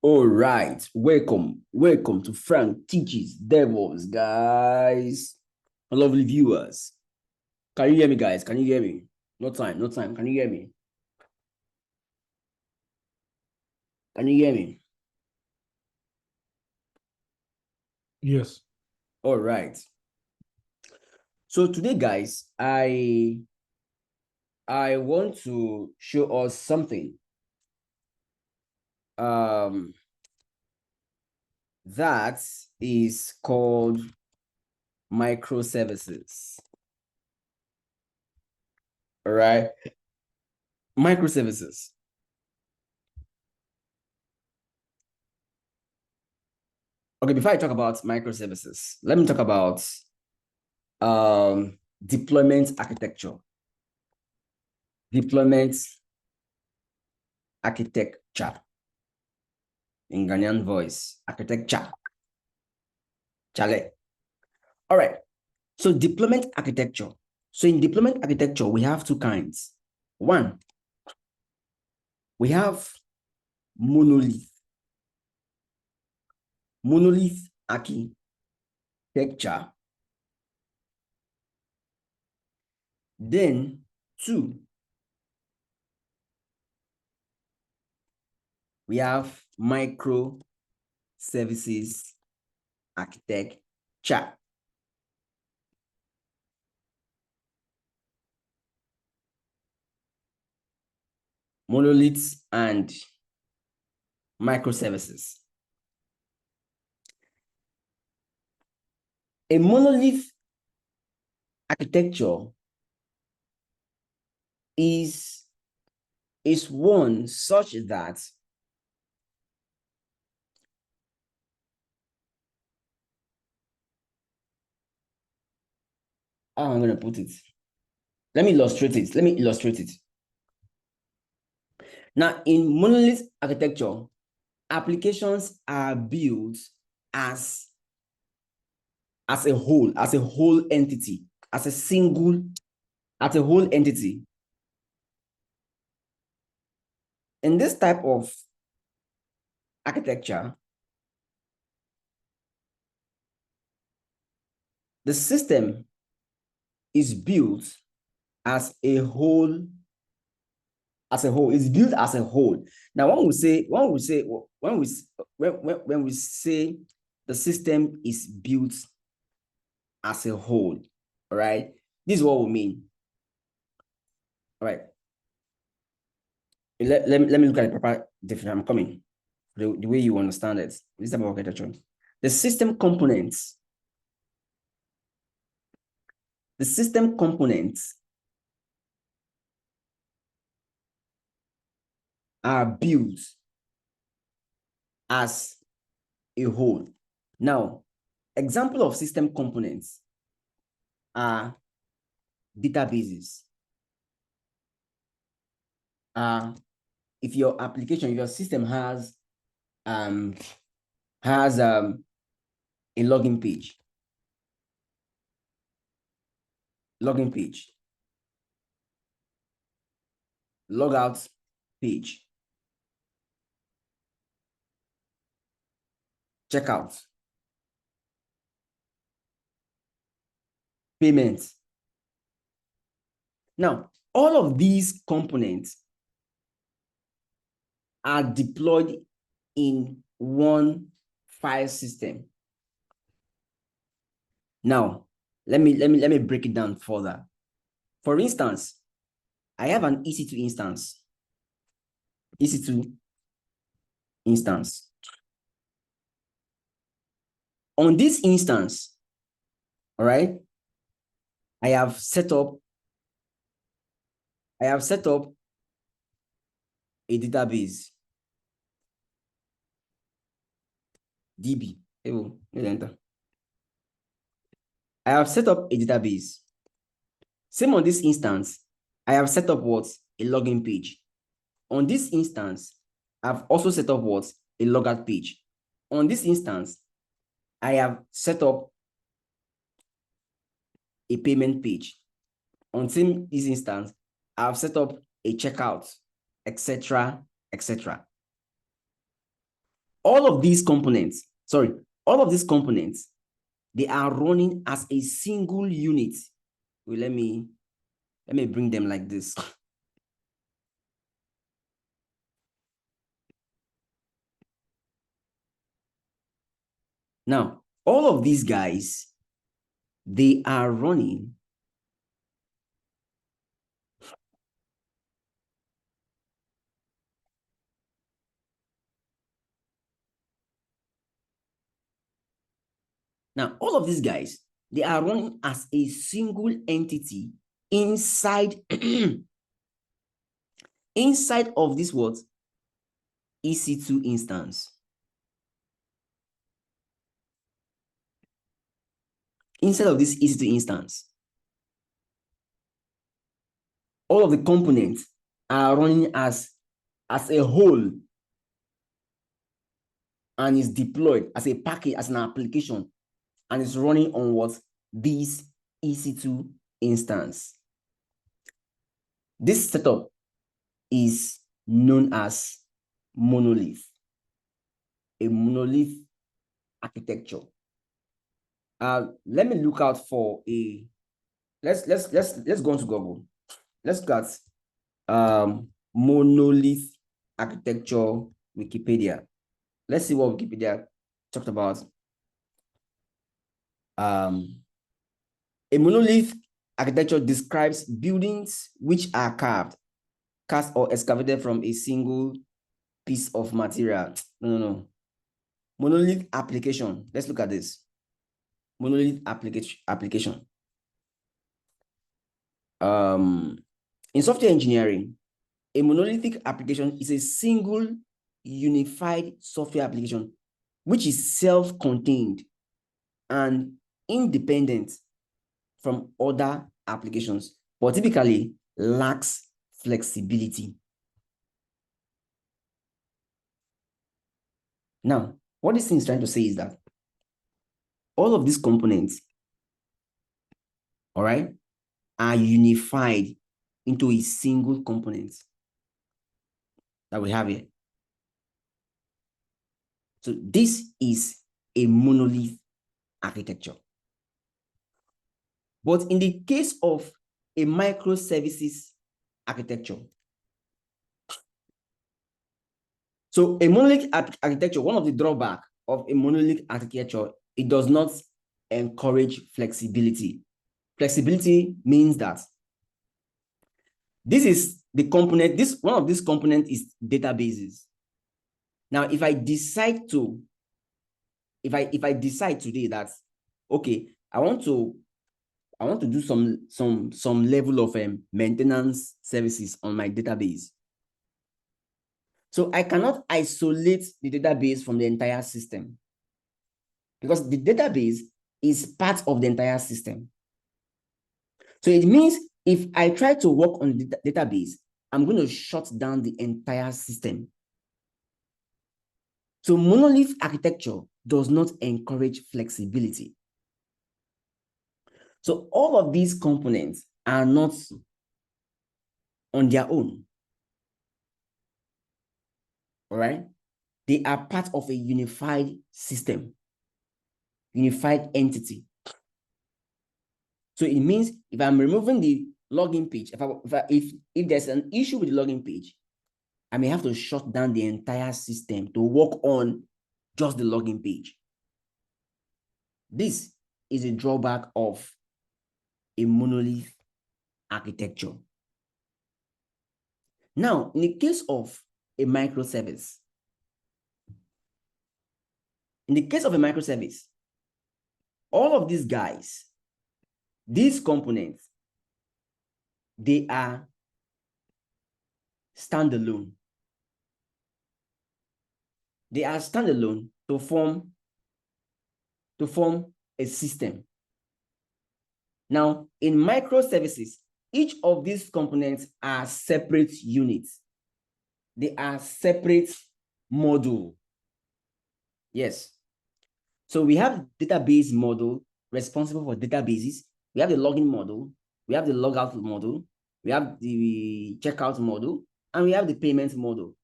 All right, welcome to Frank Teaches DevOps, guys. Lovely viewers. Can you hear me, guys? Can you hear me? No time. Can you hear me? Can you hear me? Yes. All right. So today, guys, I want to show us something that is called microservices. All right, microservices. Okay, before I talk about microservices, let me talk about deployment architecture. Deployment architecture in Ghanaian voice. Architecture. Chale. All right. So deployment architecture. So in deployment architecture, we have two kinds. One, we have monolith. Monolith architecture. Then two, we have microservices architecture. Monoliths and microservices. A monolith architecture is one such that how I'm going to put it. Let me illustrate it. Now, in monolith architecture, applications are built as a whole entity, as a whole entity. In this type of architecture, the system is built as a whole. It's built as a whole. Now, when we say the system is built as a whole, all right, this is what we mean. All right. Let me look at the proper definition. I'm coming. The way you understand it. This type of architecture. The system components are built as a whole. Now, example of system components are databases. If your system has a login page, logout page, checkout, payment. Now, all of these components are deployed in one file system. Now, let me break it down further. For instance, I have an EC2 instance. On this instance, all right, I have set up a database, DB. Enter. I have set up a database. Same on this instance, I have set up what? A login page. On this instance, I've also set up what? A logout page. On this instance, I have set up a payment page. On this instance, I've set up a checkout, etc., etc. all of these components, they are running as a single unit. Well, let me bring them like this. Now, all of these guys, they are running now, all of these guys, they are running as a single entity inside inside of this what? EC2 instance. Inside of this EC2 instance, all of the components are running as a whole and is deployed as a package, as an application, and is running on what? This EC2 instance. This setup is known as monolith, a monolith architecture. Let me look out for a, let's go into Google. Let's look at monolith architecture Wikipedia. Let's see what Wikipedia talked about. A monolith architecture describes buildings which are carved, cast, or excavated from a single piece of material. No. Monolith application. Let's look at this. Monolith application. In software engineering, a monolithic application is a single unified software application which is self-contained and independent from other applications, but typically lacks flexibility. Now, what this thing is trying to say is that all of these components, all right, are unified into a single component that we have here. So this is a monolith architecture. But in the case of a microservices architecture, so a monolith architecture, one of the drawbacks of a monolith architecture, it does not encourage flexibility. Flexibility means that this is the component, one of these components is databases. Now, if I decide today that, okay, I want to do some level of maintenance services on my database. So I cannot isolate the database from the entire system because the database is part of the entire system. So it means if I try to work on the database, I'm going to shut down the entire system. So monolith architecture does not encourage flexibility. So all of these components are not on their own. All right? They are part of a unified system, unified entity. So it means if I'm removing the login page, if there's an issue with the login page, I may have to shut down the entire system to work on just the login page. This is a drawback of a monolith architecture. Now, in the case of a microservice, all of these guys, these components, they are standalone. They are standalone to form a system. Now, in microservices, each of these components are separate units. They are separate module. Yes. So we have database model responsible for databases. We have the login model. We have the logout model. We have the checkout model. And we have the payment model.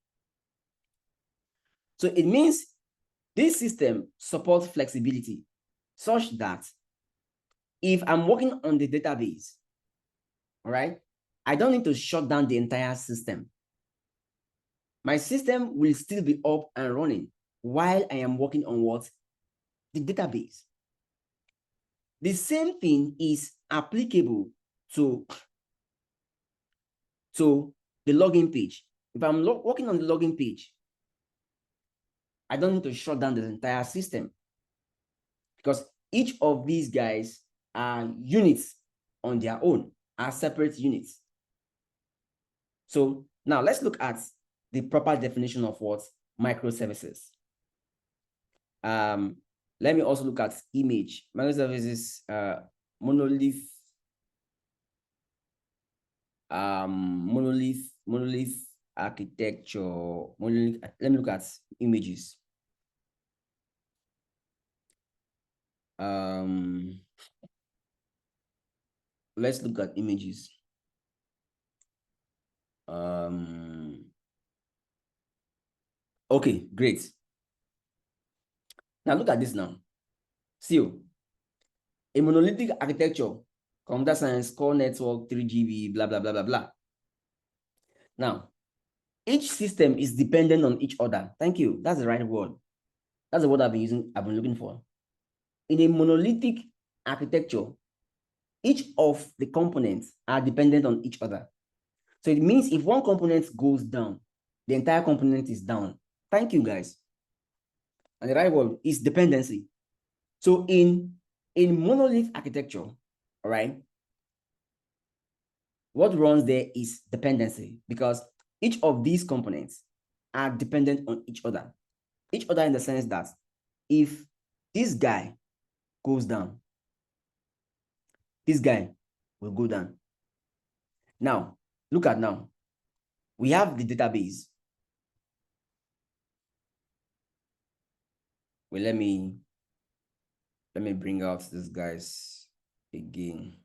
So it means This system supports flexibility such that if I'm working on the database, all right, I don't need to shut down the entire system. My system will still be up and running while I am working on what? The database. The same thing is applicable to the login page. If I'm working on the login page, I don't need to shut down the entire system because each of these guys are units on their own, are separate units. So now let's look at the proper definition of what microservices. Let me also look at image. Microservices, monolith, monolith architecture, monolith. Let me look at images. Let's look at images. Okay, great. Now look at this now. Still, a monolithic architecture, computer science, core network, 3GB, blah, blah, blah, blah, blah. Now, each system is dependent on each other. Thank you. That's the right word. That's the word I've been looking for. In a monolithic architecture, each of the components are dependent on each other. So it means if one component goes down, the entire component is down. Thank you, guys. And the right word is dependency. So in monolith architecture, all right, what runs there is dependency because each of these components are dependent on each other. Each other in the sense that if this guy goes down, this guy will go down. Now, look at now. We have the database. Well, let me bring out these guys again.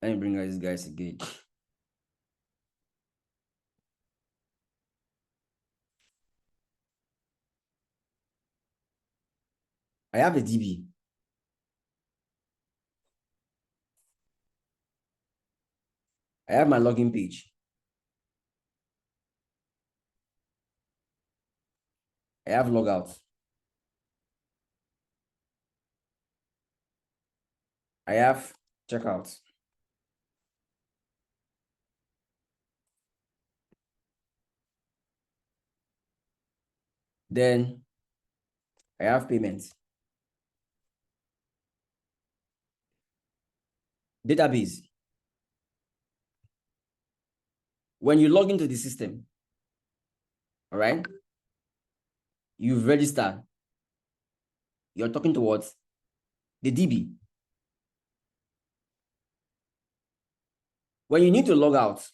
Let me bring out these guys again. I have a DB. I have my login page. I have logout. I have checkout. Then I have payments. Database. When you log into the system, all right, you've registered. You're talking towards the DB. When you need to log out,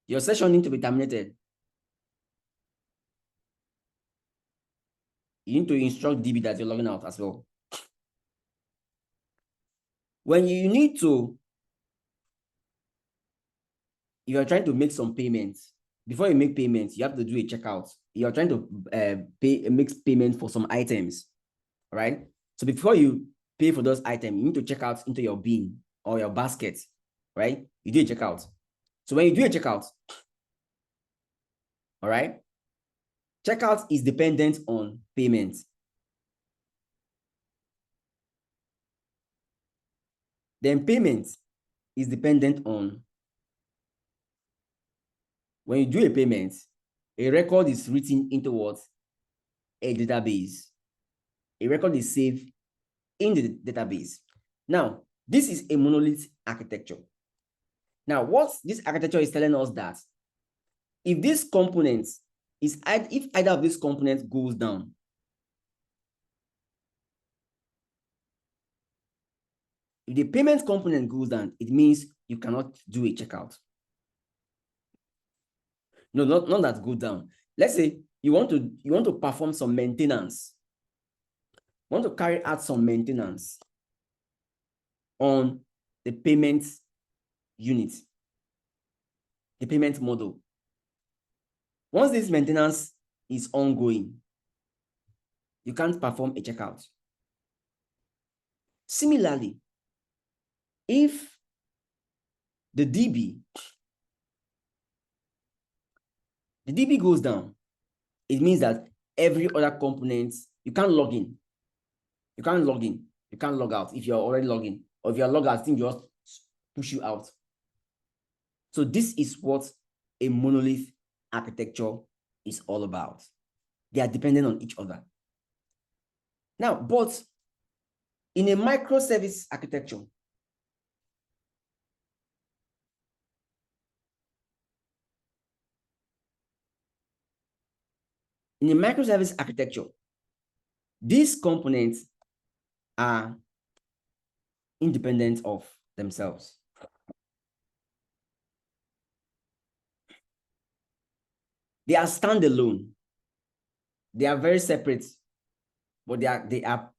your session needs to be terminated. You need to instruct DB that you're logging out as well. When you need to, you are trying to make some payments. Before you make payments, you have to do a checkout. You're trying to make payment for some items, right? So before you pay for those items, you need to check out into your bin or your basket, right? You do a checkout. So when you do a checkout, all right, checkout is dependent on payment. Then payment is dependent on when you do a payment, a record is written into what? A database. A record is saved in the database. Now, this is a monolith architecture. Now, what this architecture is telling us that if this component is, if either of these components goes down, if the payment component goes down, it means you cannot do a checkout. No, not that go down. Let's say you want to perform some maintenance. You want to carry out some maintenance on the payment unit, the payment model. Once this maintenance is ongoing, you can't perform a checkout. Similarly, if the DB goes down, it means that every other component, you can't log in. You can't log in. You can't log out if you're already logging. Or if you're logged out, things just push you out. So this is what a monolith architecture is all about. They are dependent on each other. Now, but in a microservice architecture, these components are independent of themselves. They are standalone. They are very separate, but they are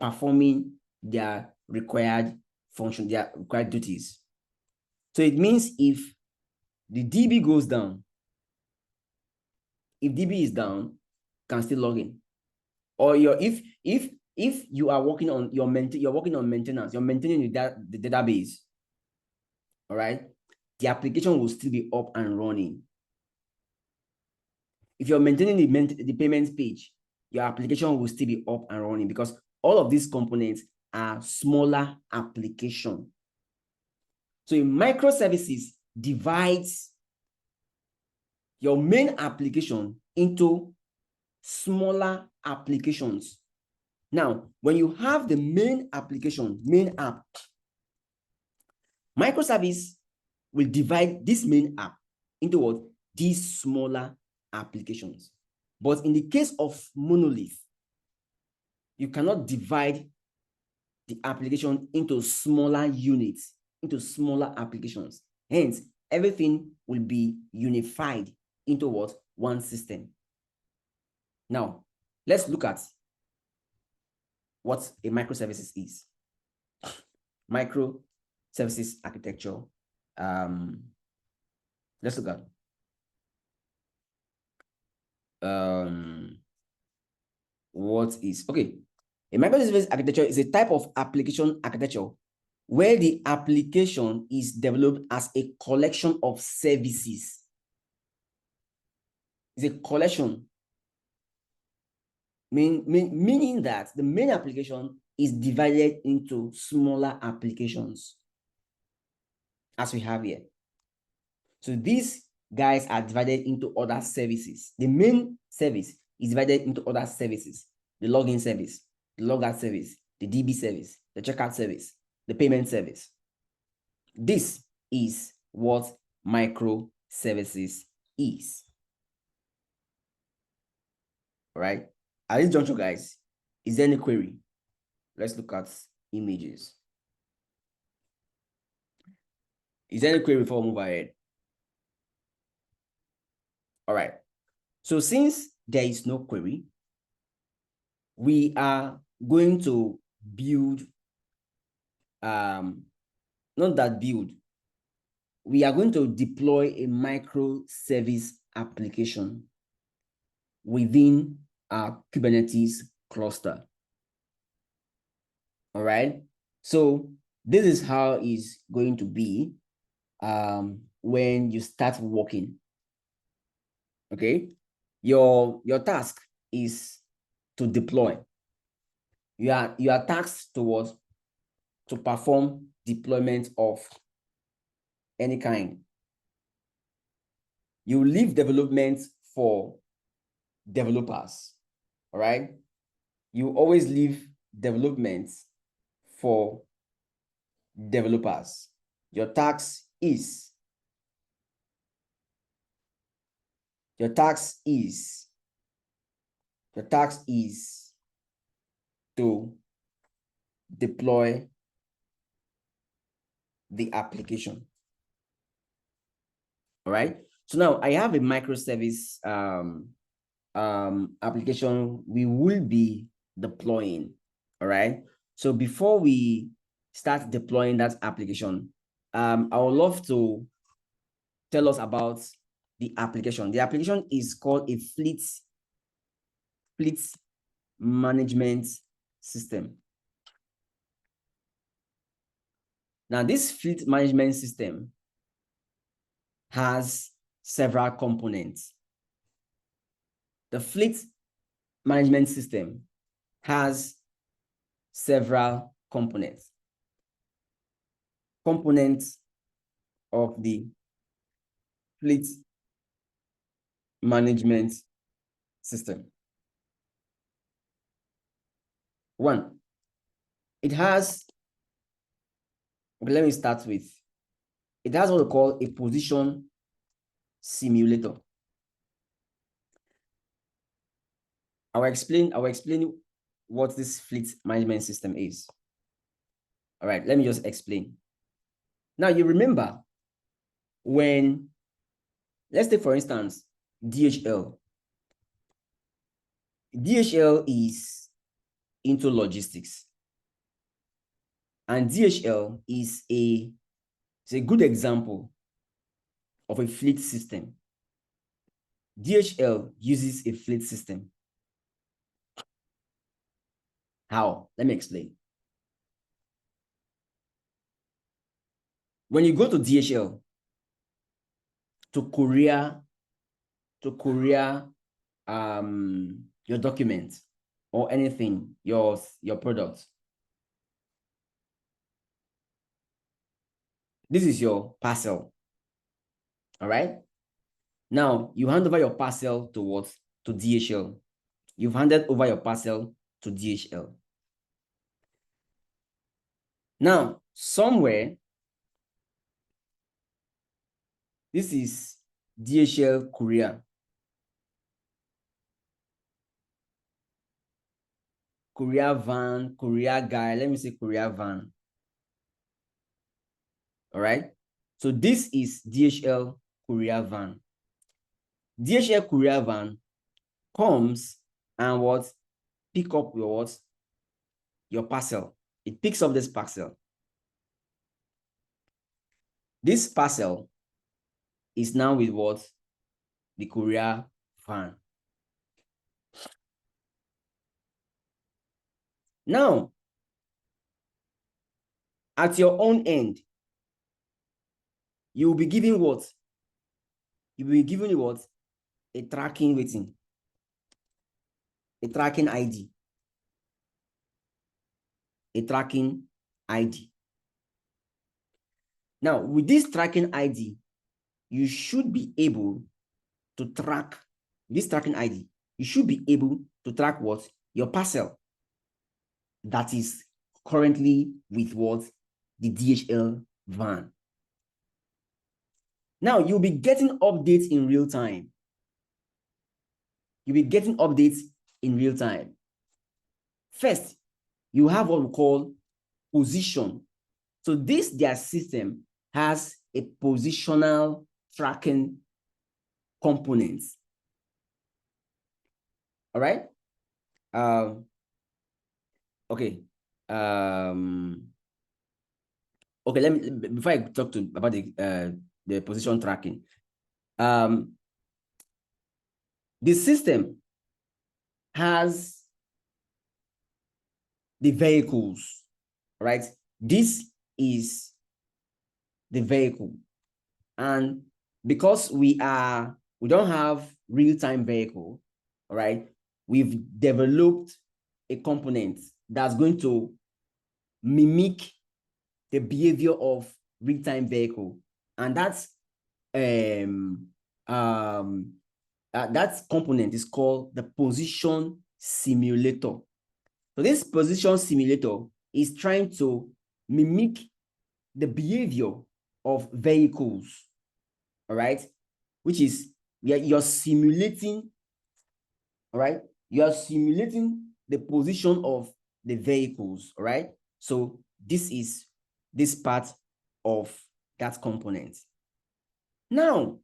performing their required function, their required duties. So it means if the DB goes down, if DB is down, you can still log in. Or if you are working on you're working on maintenance, you're maintaining the database, all right, the application will still be up and running. If you're maintaining the payments page, your application will still be up and running because all of these components are smaller application. So in microservices divides your main application into smaller applications. Now, when you have the main application, main app, microservice will divide this main app into what? These smaller applications. But in the case of monolith, you cannot divide the application into smaller units, into smaller applications. Hence, everything will be unified into what? One system. Now, let's look at what a microservices is. Microservices architecture. Let's look at what is, okay. A microservice architecture is a type of application architecture where the application is developed as a collection of services. It's a collection, meaning that the main application is divided into smaller applications, as we have here. So these guys are divided into other services. The main service is divided into other services: the login service, the logout service, the DB service, the checkout service, the payment service. This is what microservices is. All right. At this juncture, guys, is there any query? Let's look at images. Is there any query before we move ahead? All right. So since there is no query, we are going to build, not that build, we are going to deploy a microservice application within our Kubernetes cluster. All right. So this is how it's going to be when you start working. Okay. Your task is to deploy. You are tasked to perform deployment of any kind. You leave development for developers. All right. You always leave development for developers. Your task is to deploy the application. All right. So now I have a microservice application we will be deploying. All right. So before we start deploying that application, I would love to tell us about the application. The application is called a fleet management system. Now, this fleet management system has several components. The fleet management system has several components. Components of the fleet management system. One, it has, let me start with, it has what we call a position simulator. I will explain what this fleet management system is. All right, let me just explain. Now, you remember when, let's take for instance, DHL. DHL is into logistics. And DHL is a good example of a fleet system. DHL uses a fleet system. How? Let me explain. When you go to DHL to courier your documents or anything, your product, this is your parcel. All right. Now you hand over your parcel to what? To DHL. You've handed over your parcel to DHL. Now, somewhere, this is DHL courier. Courier van, courier guy. Let me say courier van. All right. So this is DHL courier van. DHL courier van comes and what? Pick up your what? Your parcel. It picks up this parcel. This parcel is now with what? The courier van. Now, at your own end, you will be given what? You will be given what? A tracking rating. A tracking ID. A tracking ID. Now, with this tracking ID, you should be able to track this tracking ID. You should be able to track what? Your parcel that is currently with what? The DHL van. Now, you'll be getting updates in real time. You'll be getting updates in real time. First, you have what we call position. So their system has a positional tracking component. All right. Okay. Okay. Let me, before I talk about the position tracking, the system has the vehicles. Right. This is the vehicle, and because we don't have real-time vehicle, all right, we've developed a component that's going to mimic the behavior of real-time vehicle, and that component is called the position simulator. So this position simulator is trying to mimic the behavior of vehicles, all right, which is you're simulating, all right, you're simulating the position of the vehicles, all right. So this is this part of that component. Now,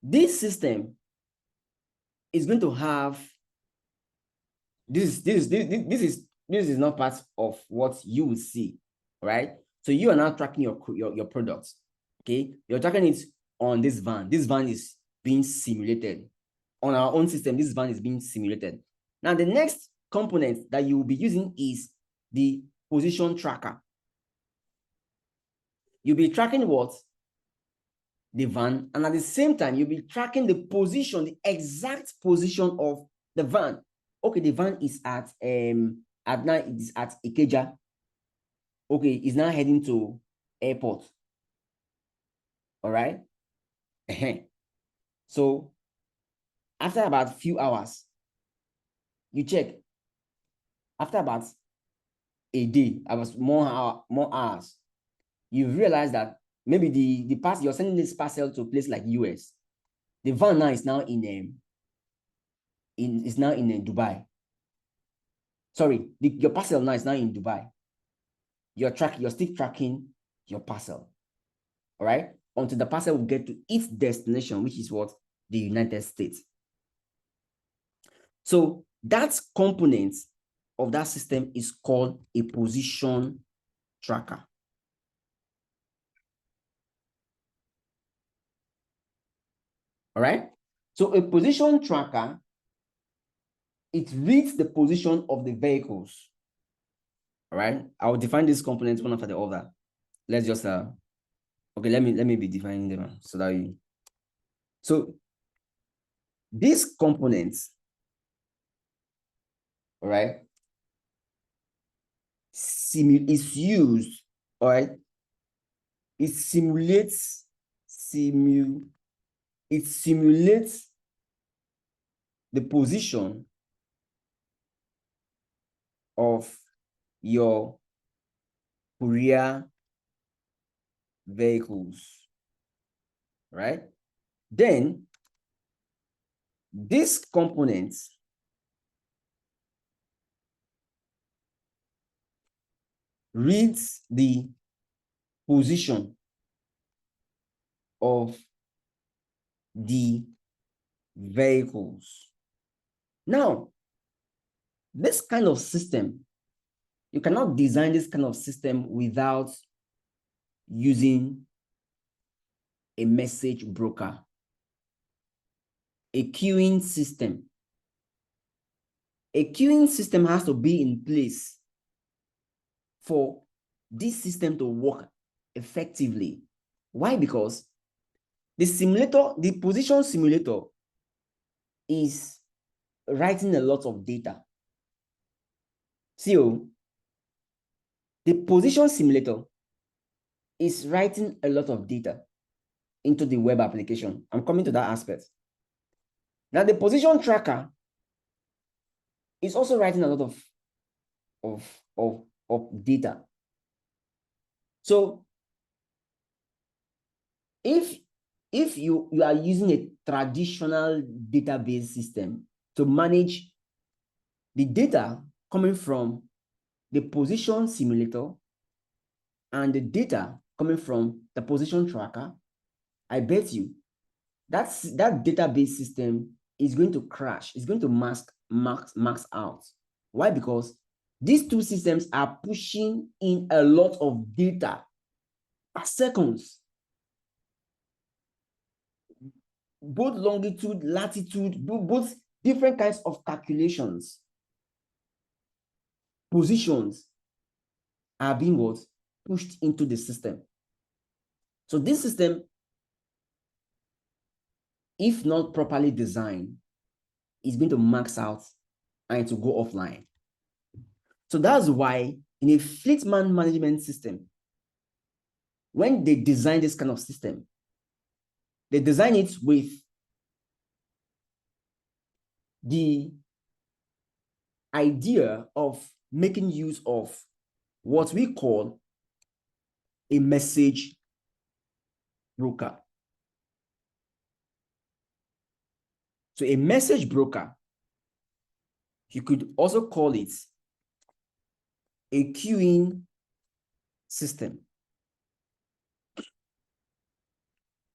this system is going to have this is not part of what you will see, right? So you are now tracking your products. Okay, you're tracking it on this van. This van is being simulated. On our own system, this van is being simulated. Now, the next component that you will be using is the position tracker. You'll be tracking what? The van, and at the same time, you'll be tracking the position, the exact position of the van. Okay, the van is at now it is at Ikeja. Okay, it's now heading to airport. All right. So after about a few hours, you check. After about a day, more hours, you realize that maybe the parcel you're sending this parcel to a place like US. The van now is now in Dubai. Sorry, your parcel now is now in Dubai. You're still tracking your parcel. All right, until the parcel will get to its destination, which is what? The United States. So that component of that system is called a position tracker. All right. So a position tracker, it reads the position of the vehicles. All right. I will define these components one after the other. Let's just okay, let me be defining them so that you. So these components, all right, is used, all right. It simulates the position of your courier vehicles, right? Then this component reads the position of the vehicles. Now, this kind of system, you cannot design this kind of system without using a message broker, a queuing system. A queuing system has to be in place for this system to work effectively. Why? Because the position simulator is writing a lot of data. So the position simulator is writing a lot of data into the web application. I'm coming to that aspect. Now, the position tracker is also writing a lot of data. So if you are using a traditional database system to manage the data coming from the position simulator and the data coming from the position tracker, I bet you that database system is going to crash. It's going to max out. Why? Because these two systems are pushing in a lot of data per seconds. Both longitude, latitude, both different kinds of calculations. Positions are being what? Pushed into the system. So this system, if not properly designed, is going to max out and to go offline. So that's why in a Fleetman management system, when they design this kind of system, they design it with the idea of making use of what we call a message broker. So a message broker, you could also call it a queuing system.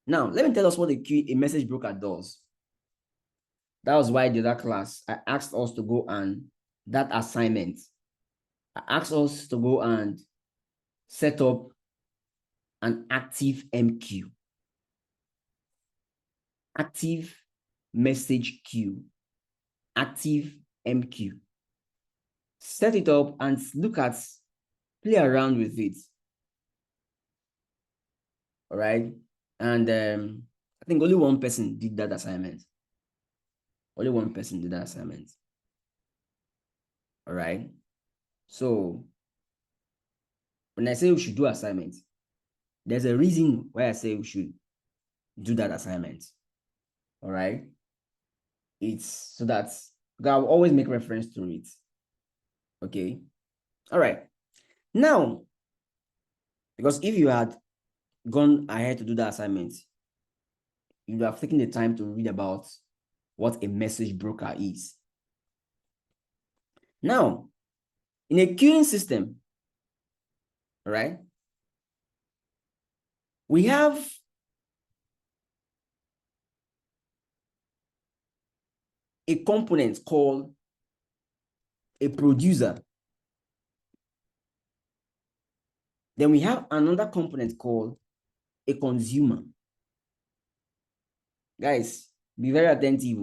Now, let me tell us what a message broker does. That was why the other class, I asked us to go and that assignment. I asked us to go and set up an active MQ. Active message queue. Active MQ. Set it up and play around with it. All right. And I think only one person did that assignment. Only one person did that assignment. All right. So when I say we should do assignments, there's a reason why I say we should do that assignment. All right. It's so that I'll always make reference to it. Okay. All right. Now, because if you had gone ahead to do the assignment, you would have taken the time to read about what a message broker is. Now, in a queuing system, all right, we have a component called a producer. Then we have another component called a consumer. Guys, be very attentive.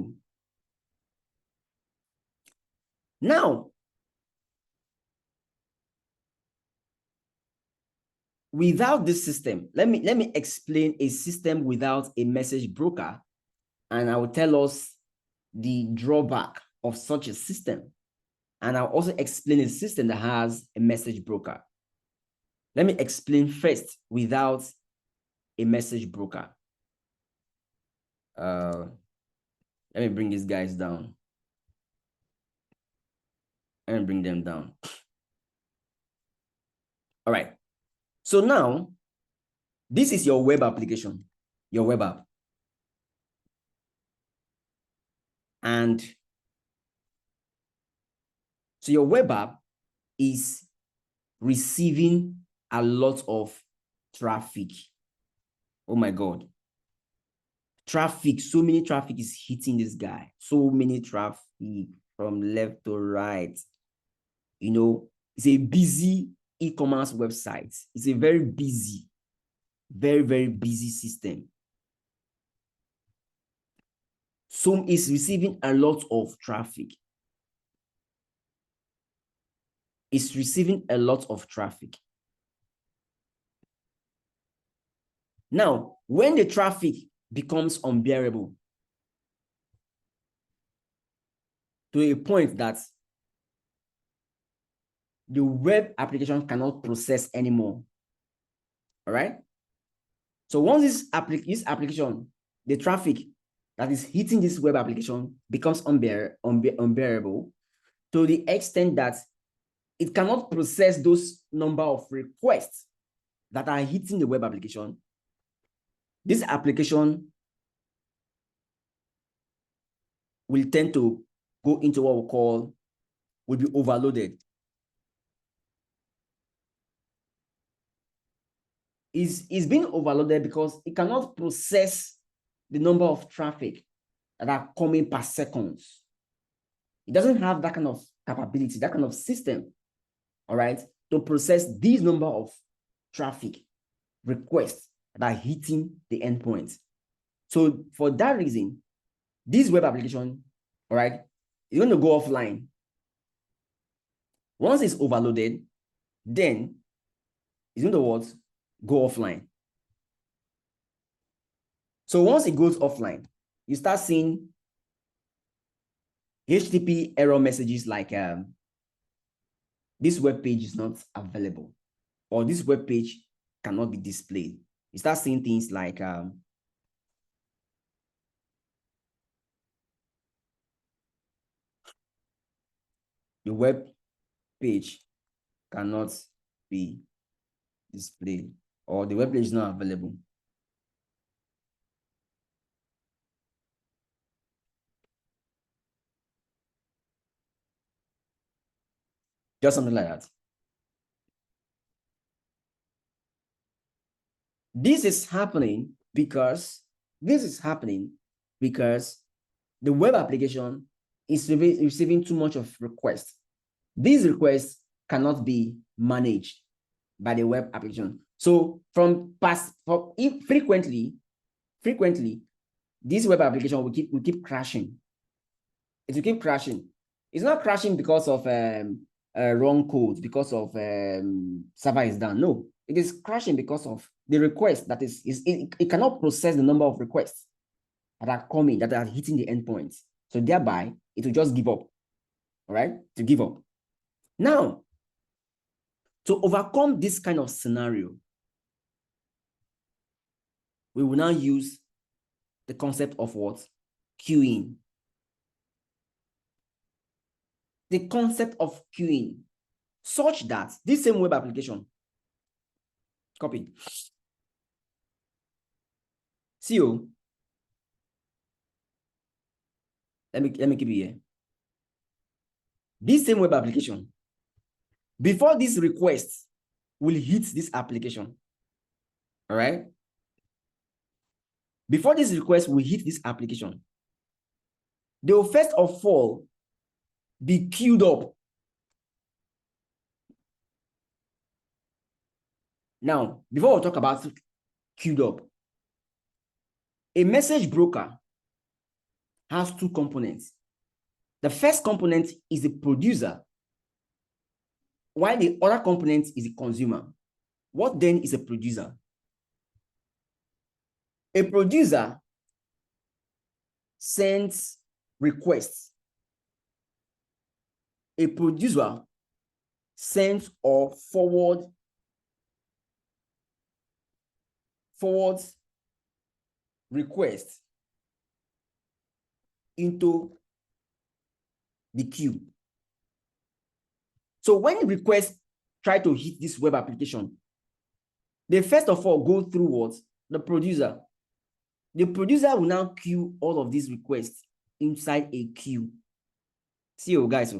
Now, without this system, let me explain a system without a message broker, and I will tell us the drawback of such a system. And I'll also explain a system that has a message broker. Let me explain first without a message broker. Let me bring these guys down. Let me bring them down. All right. So now, this is your web application, your web app. And so your web app is receiving a lot of traffic. Oh my God. Traffic, so many traffic is hitting this guy. So many traffic from left to right. You know, it's a busy e-commerce website. It's a very busy, very, very busy system. So it's receiving a lot of traffic. It's receiving a lot of traffic. Now, when the traffic becomes unbearable to a point that the web application cannot process anymore, all right? So once this application, the traffic that is hitting this web application becomes unbearable to the extent that it cannot process those number of requests that are hitting the web application, this application will tend to go into what we call, will be overloaded. Is being overloaded because it cannot process the number of traffic that are coming per seconds. It doesn't have that kind of capability, that kind of system, all right, to process these number of traffic requests that are hitting the endpoint. So for that reason, this web application, all right, is going to go offline. Once it's overloaded, then it's going to what? Go offline. So once it goes offline, you start seeing HTTP error messages like this web page is not available, or this web page cannot be displayed. You start seeing things like the web page cannot be displayed, or the web page is not available. Just something like that. This is happening because the web application is receiving too much of requests. These requests cannot be managed by the web application. So if frequently, this web application will keep crashing. It will keep crashing. It's not crashing because of wrong code, because of server is down. No, it is crashing because of the request that it cannot process the number of requests that are coming, that are hitting the endpoints. So thereby, it will just give up. All right, to give up. Now, to overcome this kind of scenario, we will now use the concept of what? Queuing. The concept of queuing, such that this same web application, copy. CO. Let me keep it here. This same web application, before this request will hit this application, all right? Before this request will hit this application, they will first of all be queued up. Now, before we talk about queued up, a message broker has two components. The first component is the producer, while the other component is the consumer. What then is a producer? A producer sends requests. A producer sends or forwards requests into the queue. So when requests try to hit this web application, they first of all go through what? The producer. The producer will now queue all of these requests inside a queue. See you guys.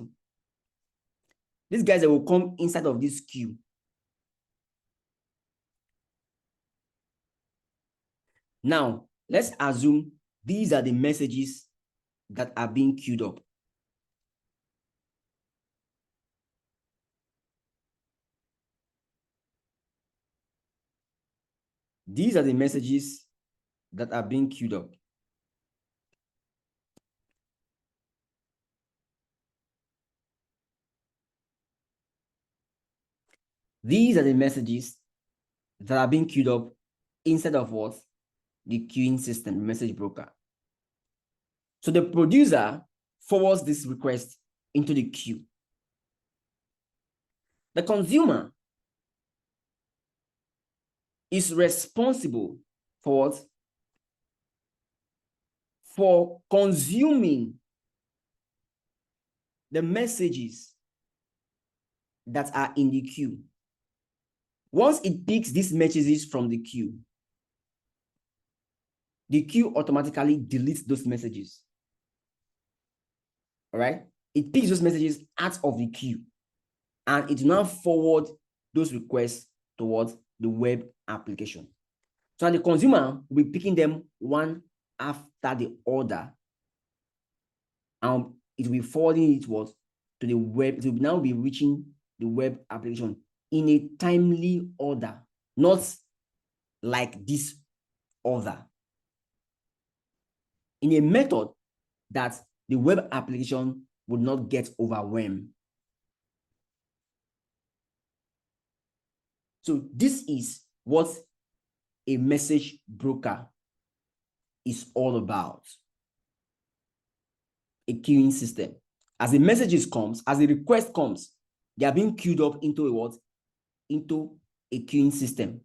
These guys that will come inside of this queue. Now, let's assume these are the messages that are being queued up. These are the messages that are being queued up. These are the messages that are being queued up instead of what? The queuing system, message broker. So the producer forwards this request into the queue. The consumer is responsible for what? For consuming the messages that are in the queue. Once it picks these messages from the queue automatically deletes those messages. All right? It picks those messages out of the queue and it will now forward those requests towards the web application. So the consumer will be picking them one after the other, and it will be forwarding it to the web. It will now be reaching the web application in a timely order, not like this order. In a method that the web application would not get overwhelmed. So this is what a message broker is all about. A queuing system. As the messages comes, as the request comes, they are being queued up into a what? Into a queuing system.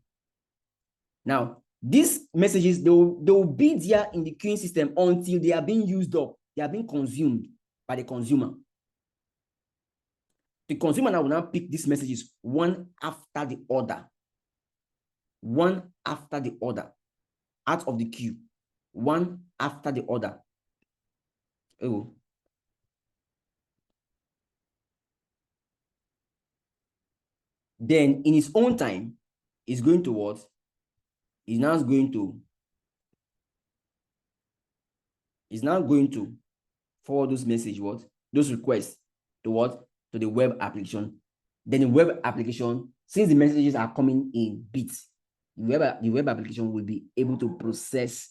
Now, these messages, they will be there in the queuing system until they are being used up. They are being consumed by the consumer. The consumer now will now pick these messages one after the other. One after the other. Out of the queue. One after the other. Oh. Then in his own time, he's going to what? He's now going to forward those messages, what? Those requests to what? To the web application Then the web application, since the messages are coming in bits, the web application will be able to process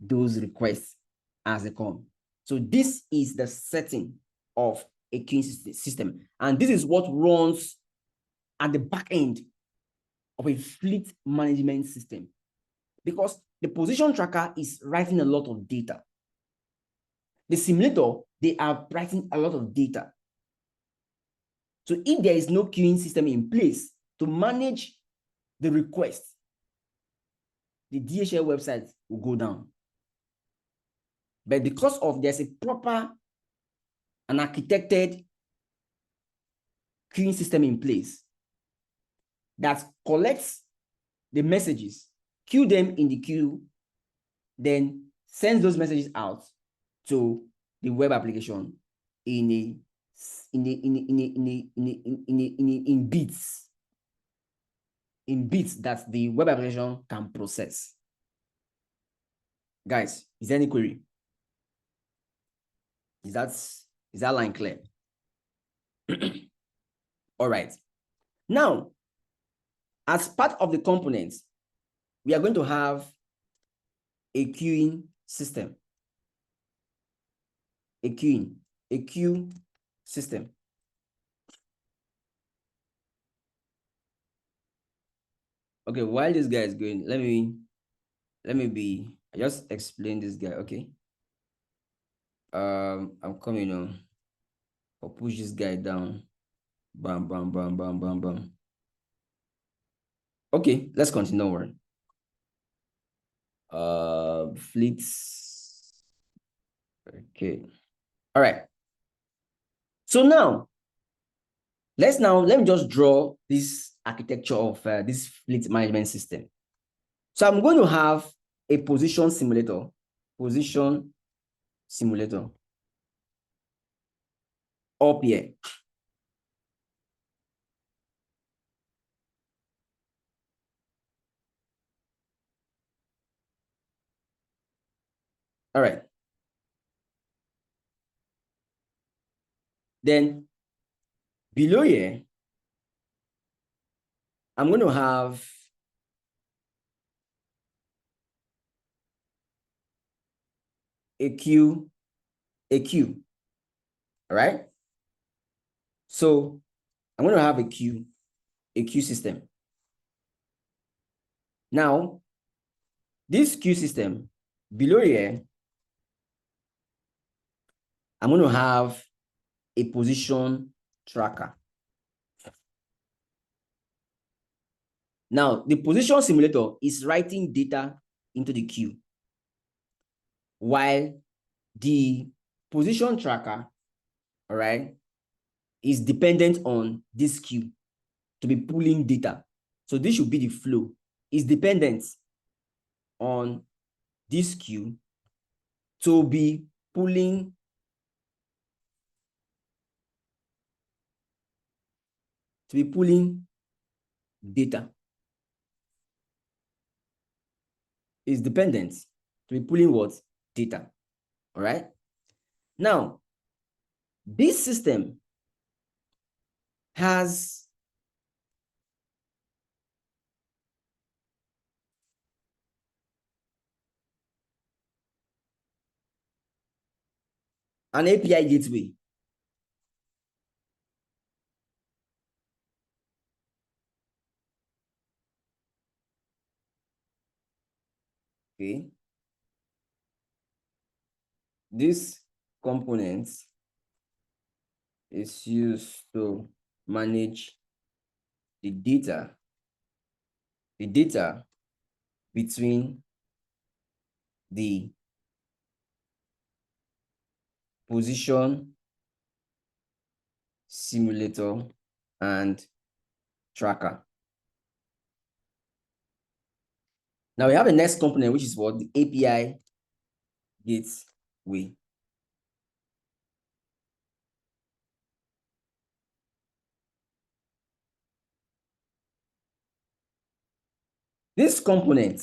those requests as they come. So this is the setting of a queuing system. And this is what runs at the back end of a fleet management system, because the position tracker is writing a lot of data. The simulator, they are writing a lot of data. So if there is no queuing system in place to manage the request, the DHL website will go down. But because of there's a proper and architected queuing system in place that collects the messages, queue them in the queue, then sends those messages out to the web application in bits, that the web application can process. Guys, is there any query? Is that line clear? All right. Now, as part of the components, we are going to have a queuing system. A queue system. Okay, while this guy is going, let me I just explain this guy. Okay. I'm coming on. I'll push this guy down. Bam, bam, bam, bam, bam, bam. Okay, let's continue. Fleets. Okay. All right. So now, let me just draw this architecture of this fleet management system. So I'm going to have a position simulator up here. All right. Then below here, I'm going to have a queue. All right. So I'm going to have a queue system. Now, this queue system below here, I'm going to have a position tracker. Now, the position simulator is writing data into the queue, while the position tracker, all right, is dependent on this queue to be pulling data. So this should be the flow. It's dependent on this queue to be pulling data. Is dependent to be pulling what? Data. All right. Now, this system has an API gateway. Okay. This component is used to manage the data between the position simulator and tracker. Now we have the next component, which is what? The API gateway. This component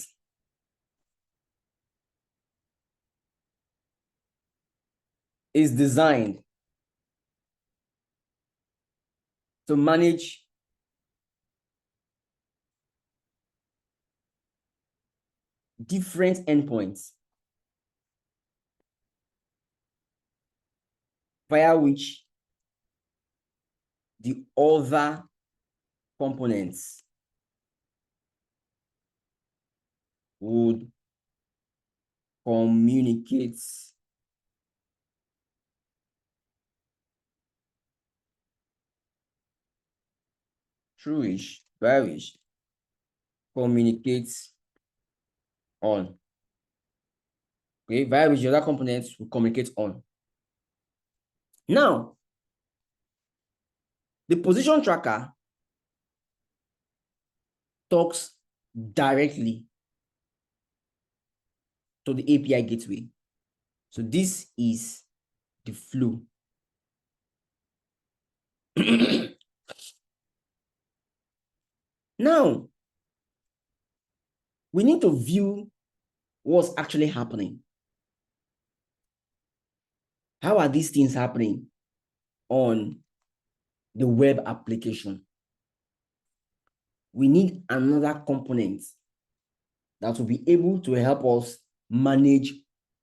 is designed to manage different endpoints via which the other components would communicate via which communicates on. Okay, via which the other components will communicate on. Now, the position tracker talks directly to the API gateway. So this is the flow. Now, we need to view what's actually happening. How are these things happening on the web application? We need another component that will be able to help us manage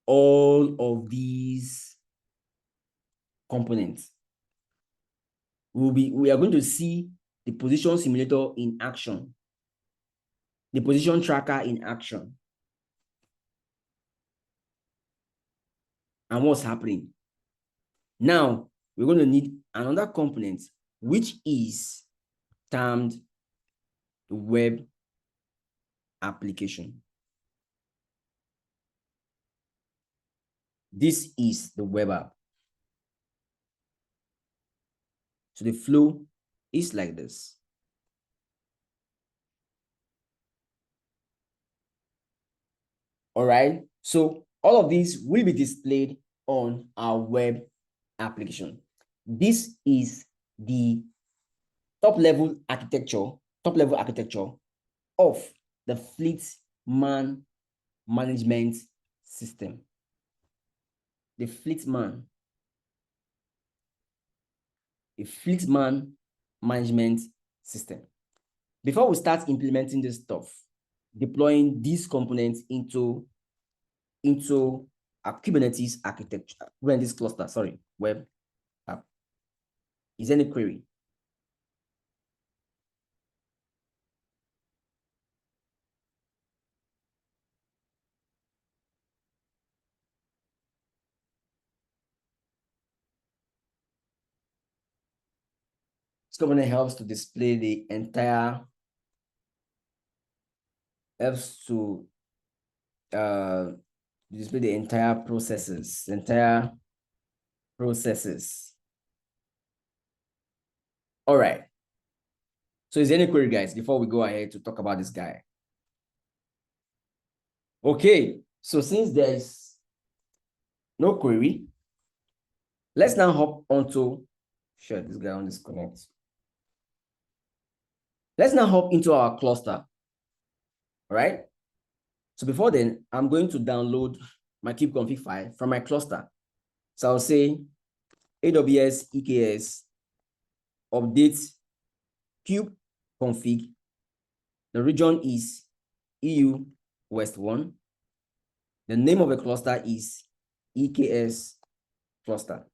all of these components. We are going to see the position simulator in action, the position tracker in action, and what's happening. Now, we're going to need another component, which is termed the web application. This is the web app. So the flow is like this. All right. So all of these will be displayed on our web application. This is the top level architecture of the Fleetman management system. The Fleetman management system. Before we start implementing this stuff, deploying these components into a Kubernetes architecture, Kubernetes cluster, web app. Is there any query? This component helps to display the entire, processes, All right. So is there any query, guys, before we go ahead to talk about this guy? Okay, so since there is no query, let's now hop onto, sure, this guy on disconnect. Let's now hop into our cluster, all right? So before then, I'm going to download my kubeconfig file from my cluster. So I'll say AWS EKS update kube config. The region is EU West 1. The name of the cluster is EKS cluster.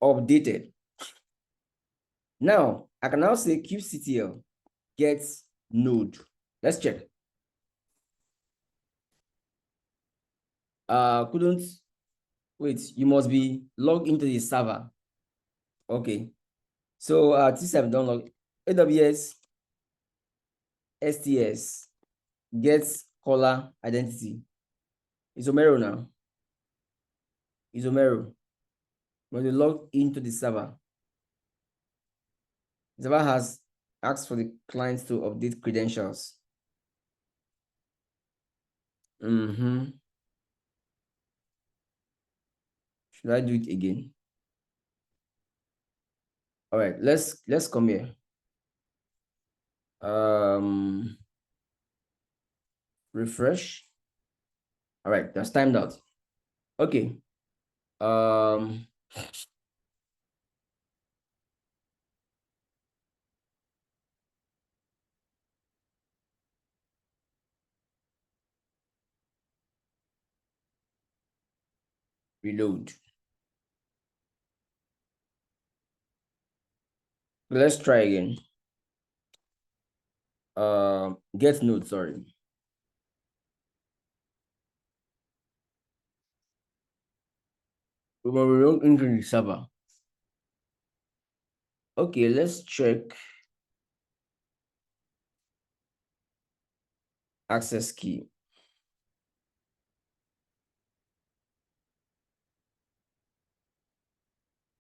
Updated. Now, I can now say kubectl gets node. Let's check. Couldn't, wait, you must be logged into the server. Okay. So T7 don't log. AWS STS gets caller identity. Isomero now. Isomero. When you log into the server, the server has asked for the clients to update credentials. Should I do it again? All right, let's come here. Refresh. All right, that's timed out. Okay. Reload. Let's try again. Get node, sorry. We will reload into the server. Okay, let's check access key.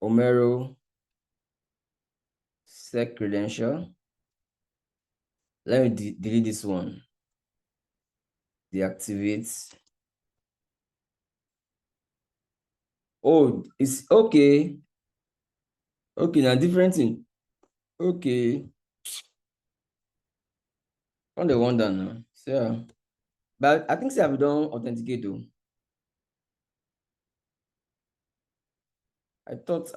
Omero set credential. Let me delete this one. Deactivate. Oh, it's okay. Okay, now different thing. Okay. On the one down now. So, but I think say I've done authenticate though. I thought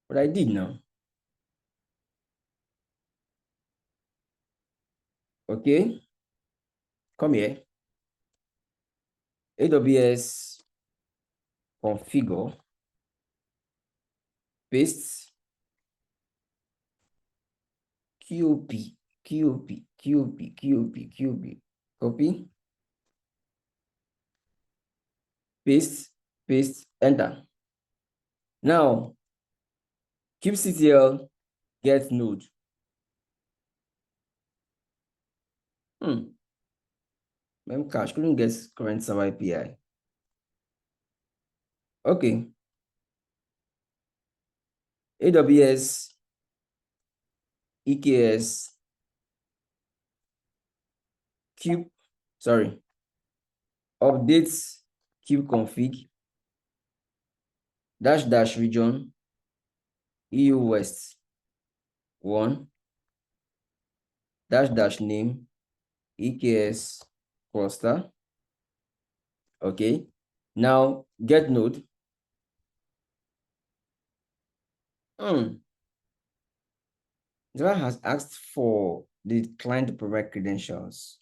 but I did now. Okay. Come here. AWS configure. Paste. QP. Copy. Paste, enter. Now, kubectl get node. Memcache couldn't get current server API. Okay. AWS EKS kube, sorry, updates kubeconfig --region EU West 1 --name EKS cluster. Okay. Now get node. Java has asked for the client to provide credentials.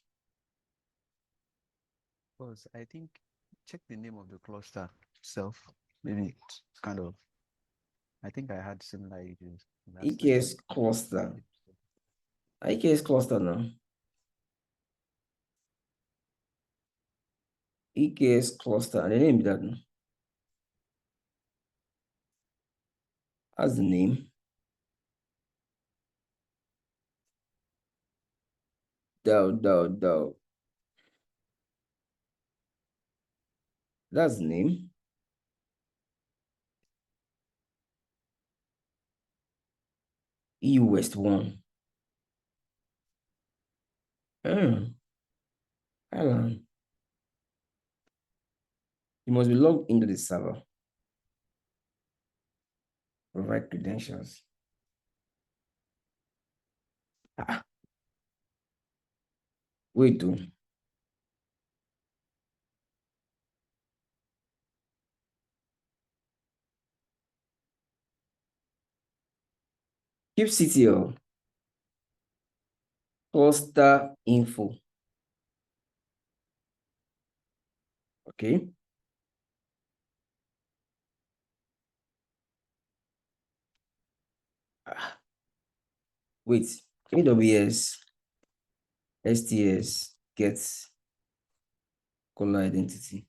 Because I think check the name of the cluster itself. Maybe it's kind of. I think I had similar issues. EKS cluster. EKS cluster now. EKS cluster. And the name is that now. That's the name. Dow. That's the name. EU West 1. Alan. You must be logged into the server. Provide credentials. Wait to. kubectl cluster info. Okay. Wait. AWS STS gets caller identity.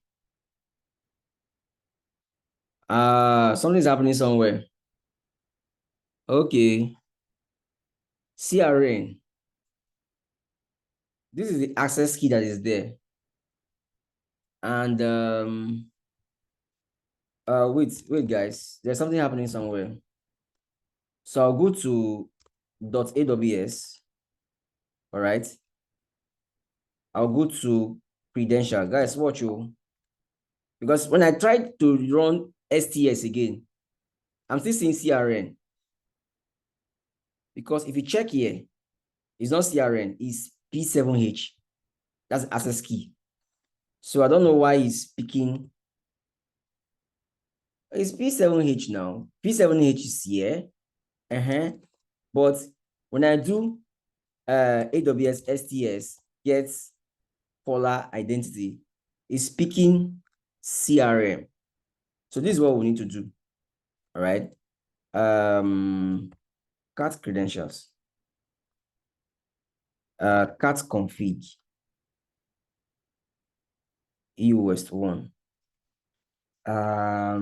Something's happening somewhere. Okay. CRN. This is the access key that is there. And wait, guys. There's something happening somewhere. So I'll go to .aws. All right. I'll go to credential. Guys, watch you. Because when I tried to run STS again, I'm still seeing CRN. Because if you check here, it's not CRN, it's P7H. That's the access key. So I don't know why it's picking. It's P7H now. P7H is here. But when I do AWS STS gets caller identity, it's picking CRM. So this is what we need to do. All right. Cat credentials. Cat config. EU West 1. Ba,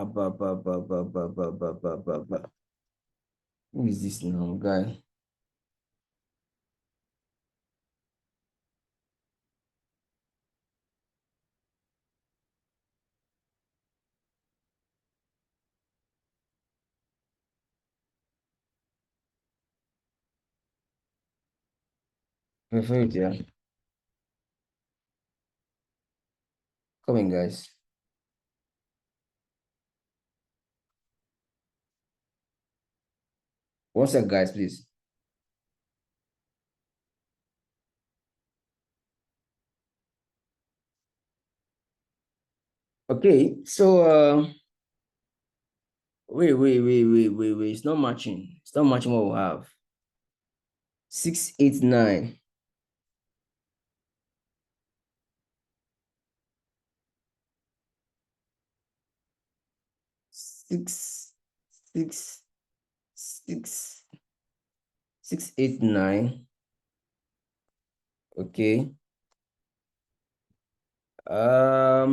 ba, ba, ba, ba, ba, ba, ba, ba, ba, ba. Who is this now, guy? Prefer it, yeah. Come in, guys. One sec, guys, please. Okay, so wait. It's not matching. It's not matching what we have. 689. Six, six, 689. Okay. But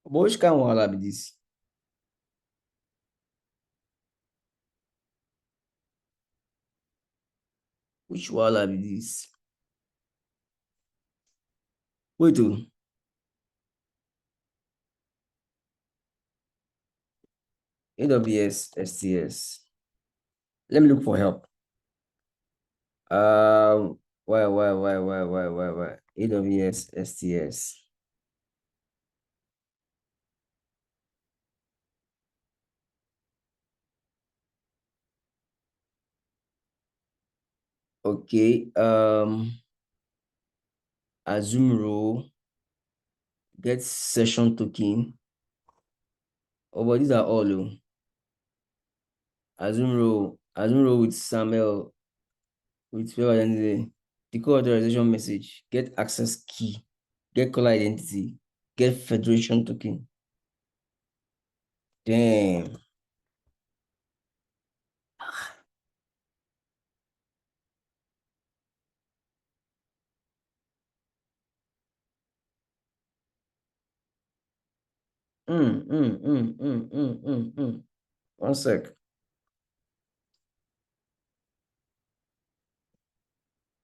which kind of wahala be this? Which wahala be this? Wait, oh. AWS STS. Let me look for help. Why? AWS STS. Okay. Assume role. Get session token. Oh, but these are all. Oh. Assume role with Samuel with web identity. The code authorization message. Get access key. Get caller identity. Get federation token. Damn. One sec.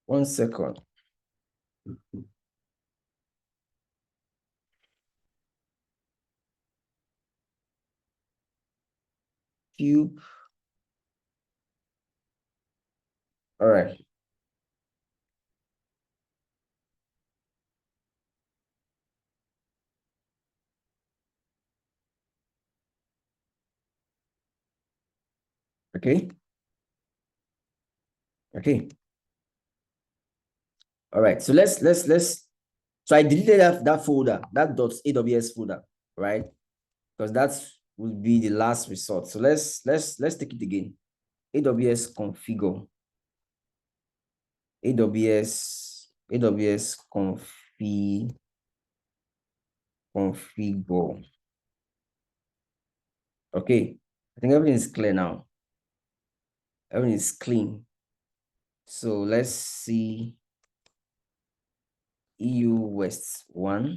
One second. Cube. All right. Okay. Okay. All right. So let's so I deleted that folder, that .aws folder, right? Because that will be the last resort. So let's take it again. AWS configure. AWS configure. Okay. I think everything is clear now. Everything is clean. So let's see EU West 1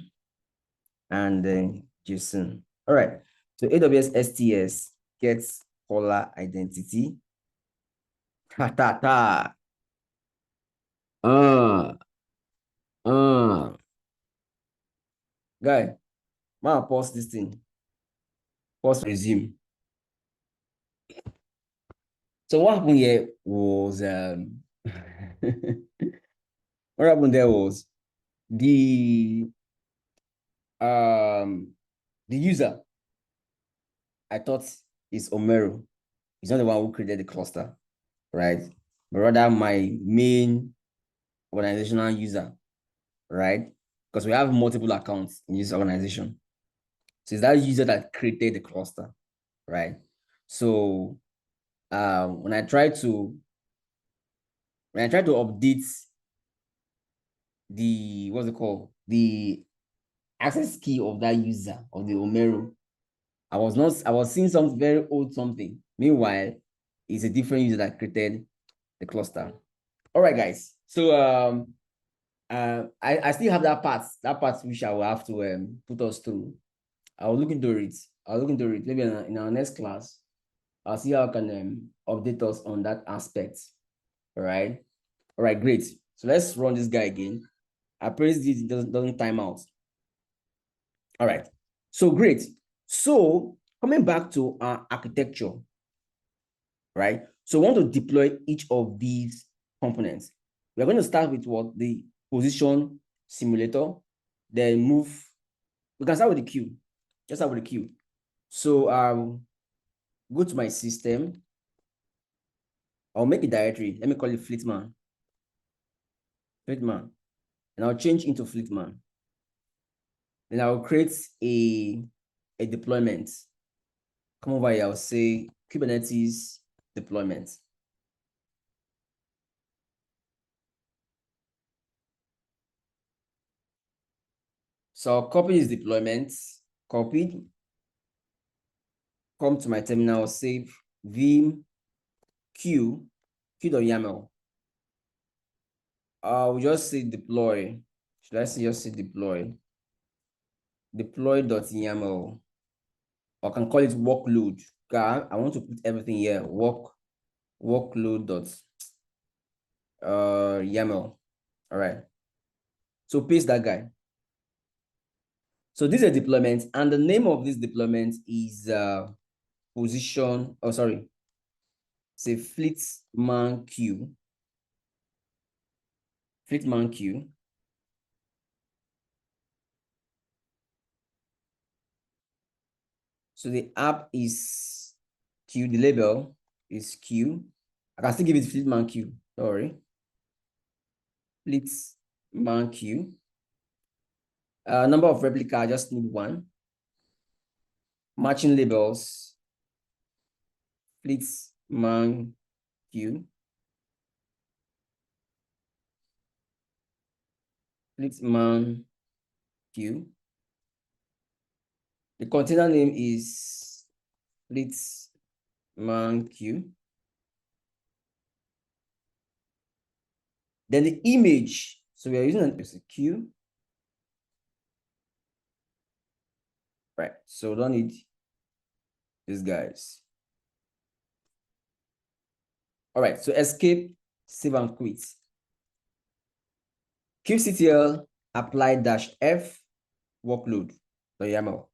and then JSON. All right. So AWS STS gets caller identity. Ta ta ta. Guy, man, pause this thing. Pause, resume. So what happened here was what happened there was the user I thought is Omero. He's not the one who created the cluster, right? But rather my main organizational user, right? Because we have multiple accounts in this organization. So it's that user that created the cluster, right? So when I try to when I try to update the, what's it called? The access key of that user of the Omero, I was seeing some very old something. Meanwhile, it's a different user that created the cluster. All right, guys. So I still have that part which I will have to put us through. I'll look into it. Maybe in our next class. I'll see how I can update us on that aspect. All right. All right, great. So let's run this guy again. I pray this doesn't time out. All right. So great. So coming back to our architecture, right? So we want to deploy each of these components. We're going to start with what? The position simulator, then move. We can start with the queue. Just start with the queue. So go to my system. I'll make a directory. Let me call it Fleetman. And I'll change into Fleetman. Then I'll create a deployment. Come over here, I'll say Kubernetes deployment. So I'll copy this deployment, copied. Come to my terminal, save vim q.yaml. I'll just say deploy. Should I say just say deploy? Deploy.yaml. Or I can call it workload. I want to put everything here. Workload.yaml. All right. So paste that guy. So this is a deployment, and the name of this deployment is position. Oh, sorry. Say Fleetman queue. Fleetman queue. So the app is queue. The label is queue. I can still give it Fleetman queue. Sorry. Fleetman queue. Number of replica, I just need one. Matching labels. Fleetman queue. Fleetman queue. The container name is Fleetman queue. Then the image. So we are using an queue. Right. So don't need these guys. All right. So escape, save and quit. kubectl apply -f workload. YAML.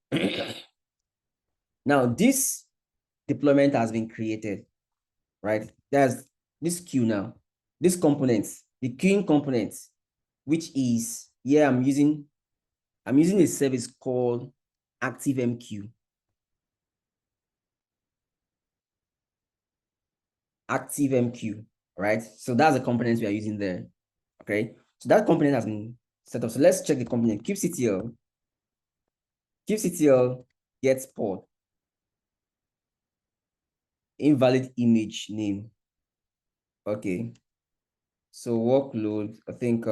Now this deployment has been created, right? There's this queue now. This component, the queuing component, which is here I'm using a service called ActiveMQ. ActiveMQ, right? So that's the component we are using there. Okay. So that component has been set up. So let's check the component. kubectl gets port. Invalid image name. Okay. So workload, I think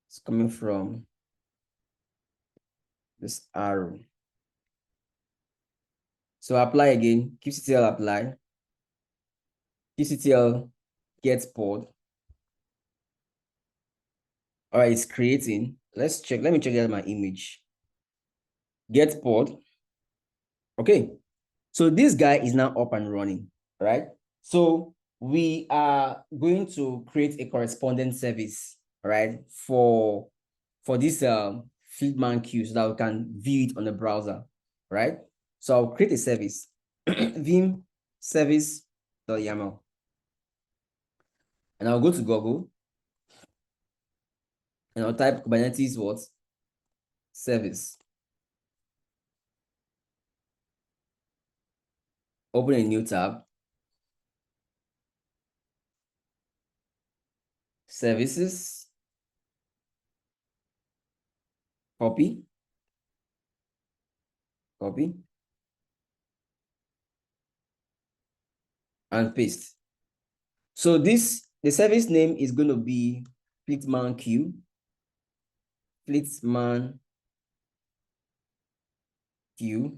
it's coming from this arrow. So apply again, kubectl apply. kubectl gets port. All right, it's creating. Let's check. Let me check out my image. Get port. Okay. So this guy is now up and running, right? So we are going to create a correspondent service, right, for this Fleetman queue so that we can view it on the browser, right? So I'll create a service, vim service.yaml, and I'll go to Google and I'll type Kubernetes what? Service. Open a new tab. Services. Copy. And paste. So this the service name is going to be Fleetman queue. Fleetman queue.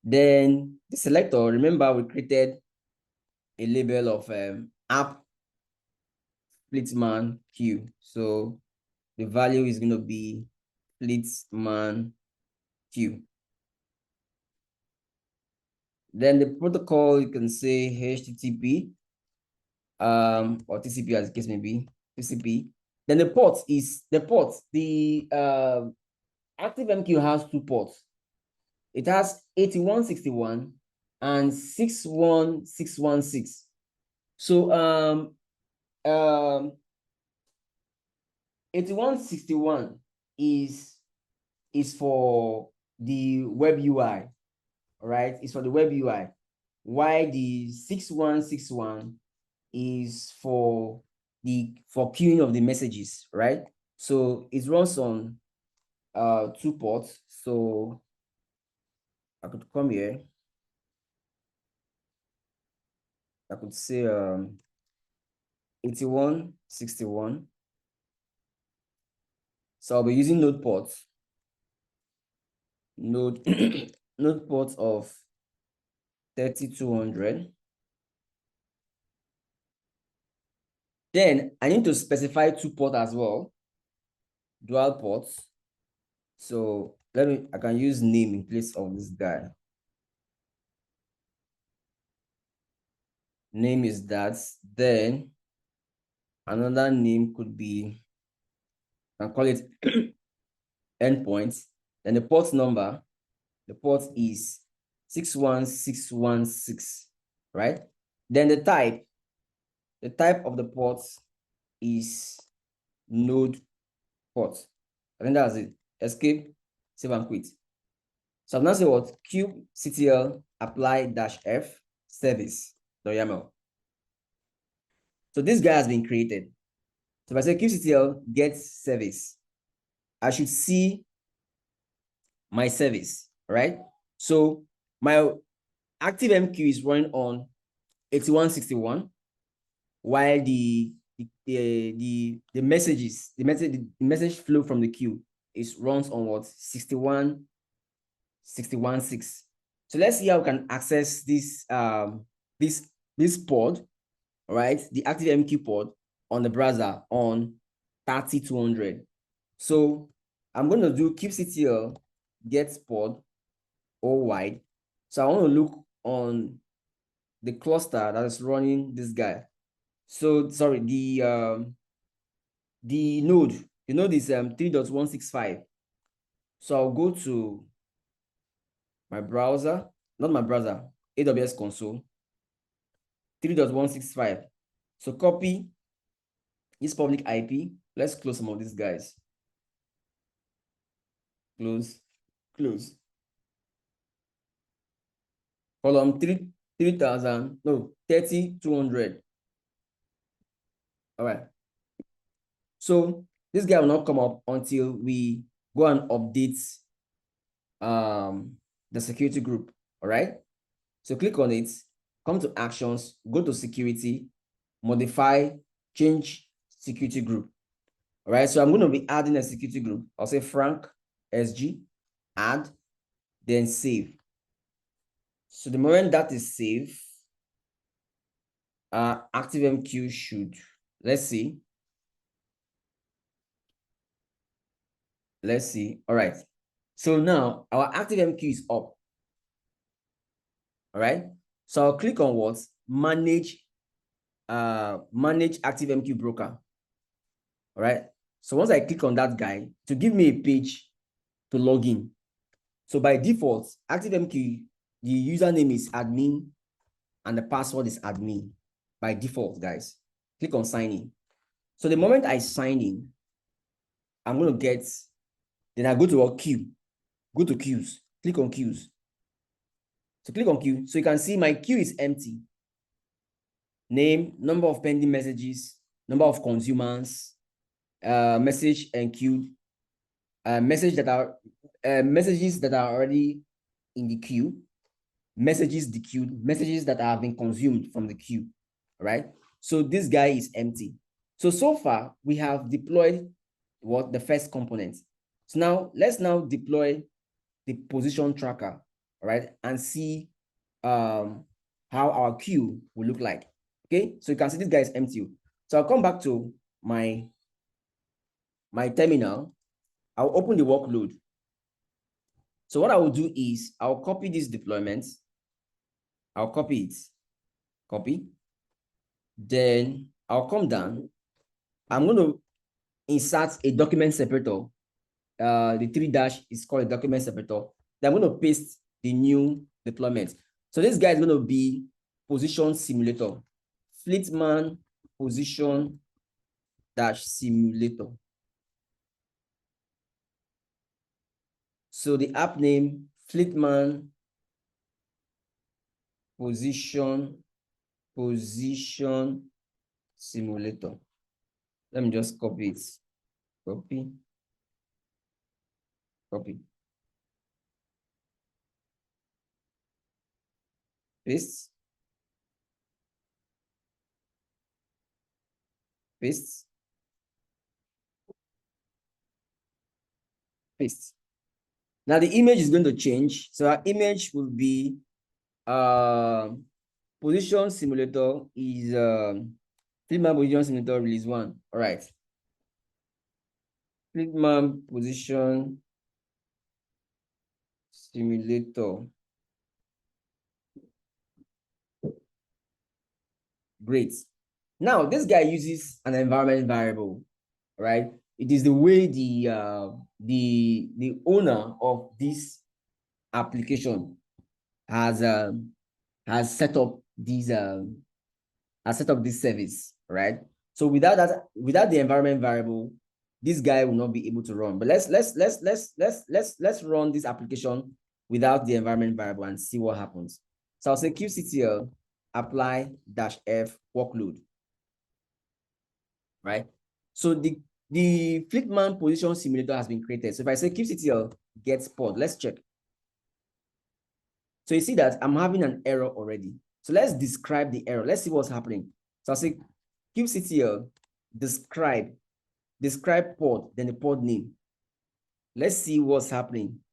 Then the selector, remember we created a label of app Fleetman queue. So the value is going to be Fleetman queue. Then the protocol, you can say HTTP or TCP as the case may be, TCP. Then the port, the ActiveMQ has two ports. It has 8161 and 61616. So 8161 is for the web UI, right? It's for the web UI. While the 6161 is for queuing of the messages, right? So it runs on two ports. So I could come here. I could say 8161. So I'll be using node ports. Node node ports of 3200. Then I need to specify two ports as well, dual ports. So I can use name in place of this guy. Name is that. Then another name could be, I can call it endpoint. Then the port number, the port is 61616, right? Then the type of the port is node port. I think that's it. Escape, save and quit. So I'm now saying what? kubectl apply -f service.yaml. So this guy has been created. So if I say kubectl get service, I should see my service, right? So my ActiveMQ is running on 8161, while the message flow from the queue runs on what? 616. So let's see how we can access this this pod, right? The ActiveMQ pod on the browser on 3200. So I'm going to do kubectl get pod all wide. So I want to look on the cluster that is running this guy. So sorry, the node is 3.165. So I'll go to my browser, not my browser, AWS console, 3.165. So copy this public IP. Let's close some of these guys. Close. Column 3000, no, 3200. All right. So this guy will not come up until we go and update the security group. All right. So click on it, come to actions, go to security, modify, change security group. All right. So I'm going to be adding a security group. I'll say Frank SG, add, then save. So the moment that is saved, ActiveMQ should, let's see. All right. So now our ActiveMQ is up. All right. So I'll click on what? Manage ActiveMQ broker. All right. So once I click on that guy to give me a page to log in. So by default, ActiveMQ, the username is admin and the password is admin by default, guys. Click on sign in. So the moment I sign in, I'm going to get, then I go to a queue, go to queues, click on queues. So click on queue. So you can see my queue is empty. Name, number of pending messages, number of consumers, message and queue, messages that are already in the queue, messages dequeued, messages that have been consumed from the queue, right? So this guy is empty. So far, we have deployed what the first component. So now let's now deploy the position tracker, all right, and see how our queue will look like. Okay, so you can see this guy is empty. So I'll come back to my terminal. I'll open the workload. So what I will do is I'll copy this deployment. I'll copy it. Copy. Then I'll come down. I'm going to insert a document separator. The 3- is called a document separator. Then I'm going to paste the new deployment. So this guy is going to be position simulator. Fleetman position simulator. So the app name, Fleetman position simulator. Let me just copy it. Copy. Paste. Paste. Paste. Now the image is going to change. So our image will be position simulator is Fleetman position simulator release 1. All right. Fleetman position simulator. Great. Now this guy uses an environment variable, right? It is the way the owner of this application has set up these this service, right? So without the environment variable, this guy will not be able to run. But let's run this application without the environment variable and see what happens. So I'll say kubectl apply -f workload, right? So the Fleetman position simulator has been created. So if I say kubectl get pod, let's check. So you see that I'm having an error already. So let's describe the error. Let's see what's happening. So I'll say kubectl describe pod, then the pod name. Let's see what's happening.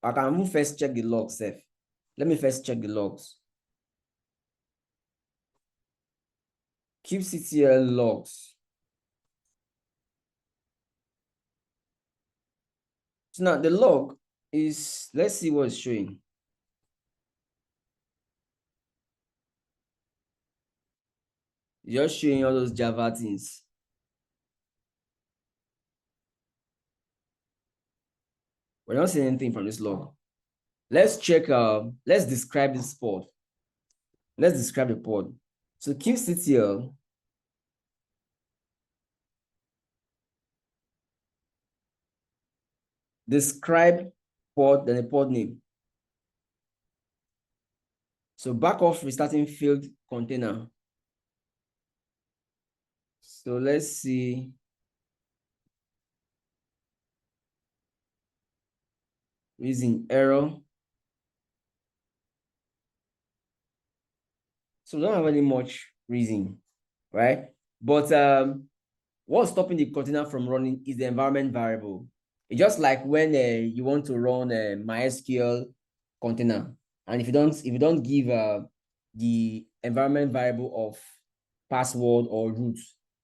I can first check the logs. Let me first check the logs. kubectl logs. So now the log is, let's see what it's showing. Just showing all those Java things. We're not seeing anything from this log. Let's check, let's describe this pod. Let's describe the pod. So kubectl describe pod, then the pod name. So back off restarting failed container. So let's see. Using error. So we don't have any much reason, right? But what's stopping the container from running is the environment variable. It's just like when you want to run a MySQL container, and if you don't give the environment variable of password or root,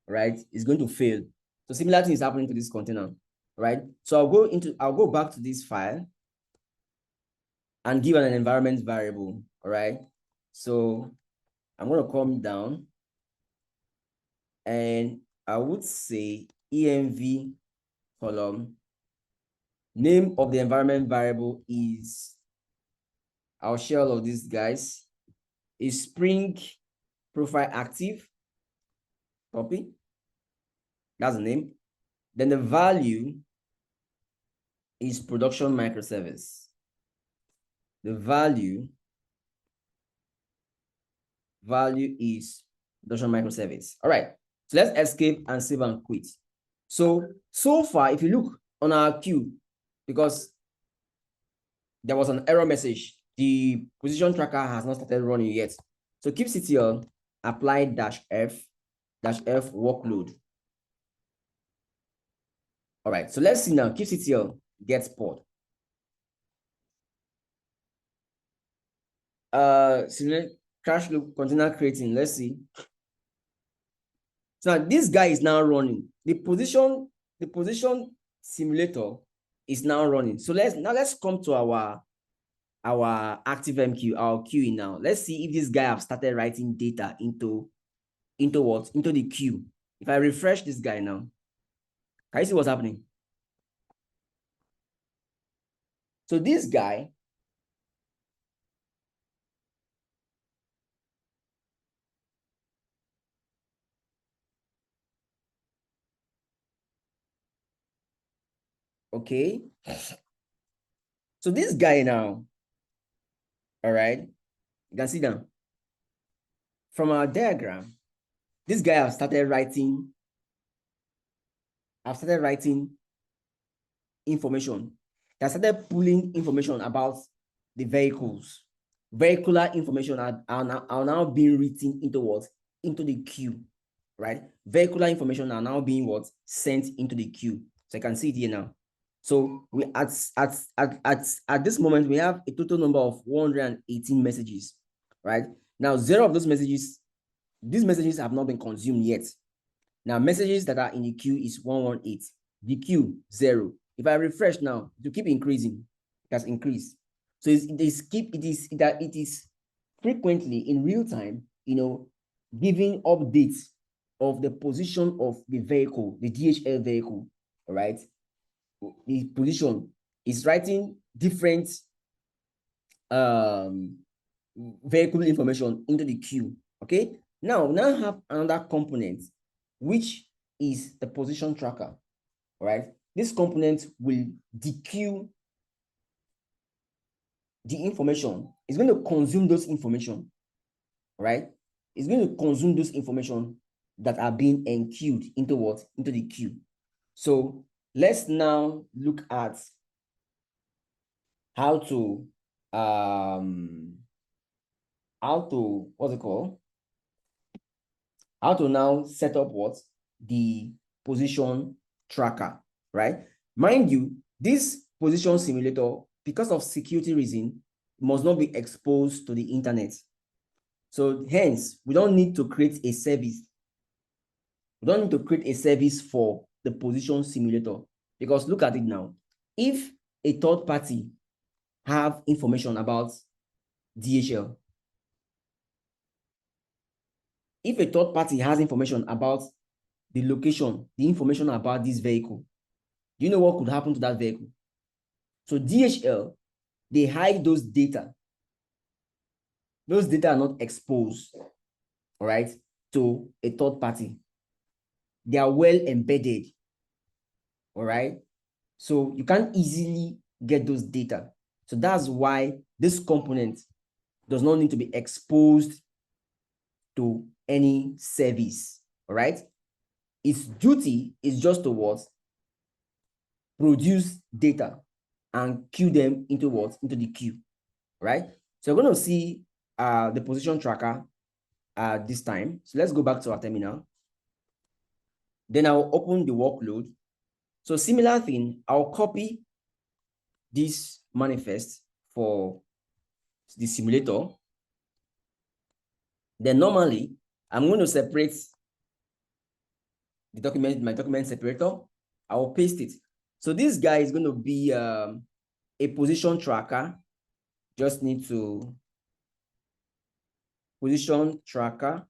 right, it's going to fail. So similar thing is happening to this container, right? So I'll go back to this file and give an environment variable, all right? So I'm going to come down and I would say env column. Name of the environment variable is, I'll share all of these guys, is Spring Profile Active. Copy. That's the name. Then the value is production microservice. The value is production microservice. All right. So let's escape and save and quit. So far, if you look on our queue, because there was an error message, the position tracker has not started running yet. So kubectl apply -f -f workload. All right, so let's see now. kubectl gets pod. Simulate crash loop container creating. Let's see. So now this guy is now running. The position simulator is now running. So let's come to our ActiveMQ, our queuing now. Let's see if this guy have started writing data into what? Into the queue. If I refresh this guy now, can you see what's happening? So this guy okay. So this guy now, all right, you can see now from our diagram, this guy have started writing. I've started writing information. That started pulling information about the vehicles. Vehicular information are now being written into what? Into the queue, right? Vehicular information are now being what? Sent into the queue. So I can see it here now. So we at this moment, we have a total number of 118 messages, right? Now, 0 of those messages, these messages have not been consumed yet. Now, messages that are in the queue is 118. The queue, 0. If I refresh now, to keep increasing, it has increased. So it is frequently in real time, giving updates of the position of the vehicle, the DHL vehicle, all right? The position is writing different vehicle information into the queue, okay? Now have another component, which is the position tracker, all right? This component will dequeue the information. It's going to consume those information, right? It's going to consume those information that are being enqueued into what? Into the queue. So let's now look at how to what's it called? How to now set up what? The position tracker, right? Mind you, this position simulator, because of security reason, must not be exposed to the internet. So hence, we don't need to create a service. We don't need to create a service for the position simulator, because look at it now. If a third party have information about DHL, if a third party has information about the location, the information about this vehicle, do you know what could happen to that vehicle? So DHL, they hide those data. Those data are not exposed, all right, to a third party. They are well embedded, all right? So you can't easily get those data. So that's why this component does not need to be exposed to any service, all right? Its duty is just to what? Produce data and queue them into what? Into the queue, right? So we're going to see the position tracker this time. So let's go back to our terminal. Then I'll open the workload. So similar thing, I'll copy this manifest for the simulator. Then normally, I'm going to separate the document, my document separator. I will paste it. So this guy is going to be a position tracker. Just need to position tracker.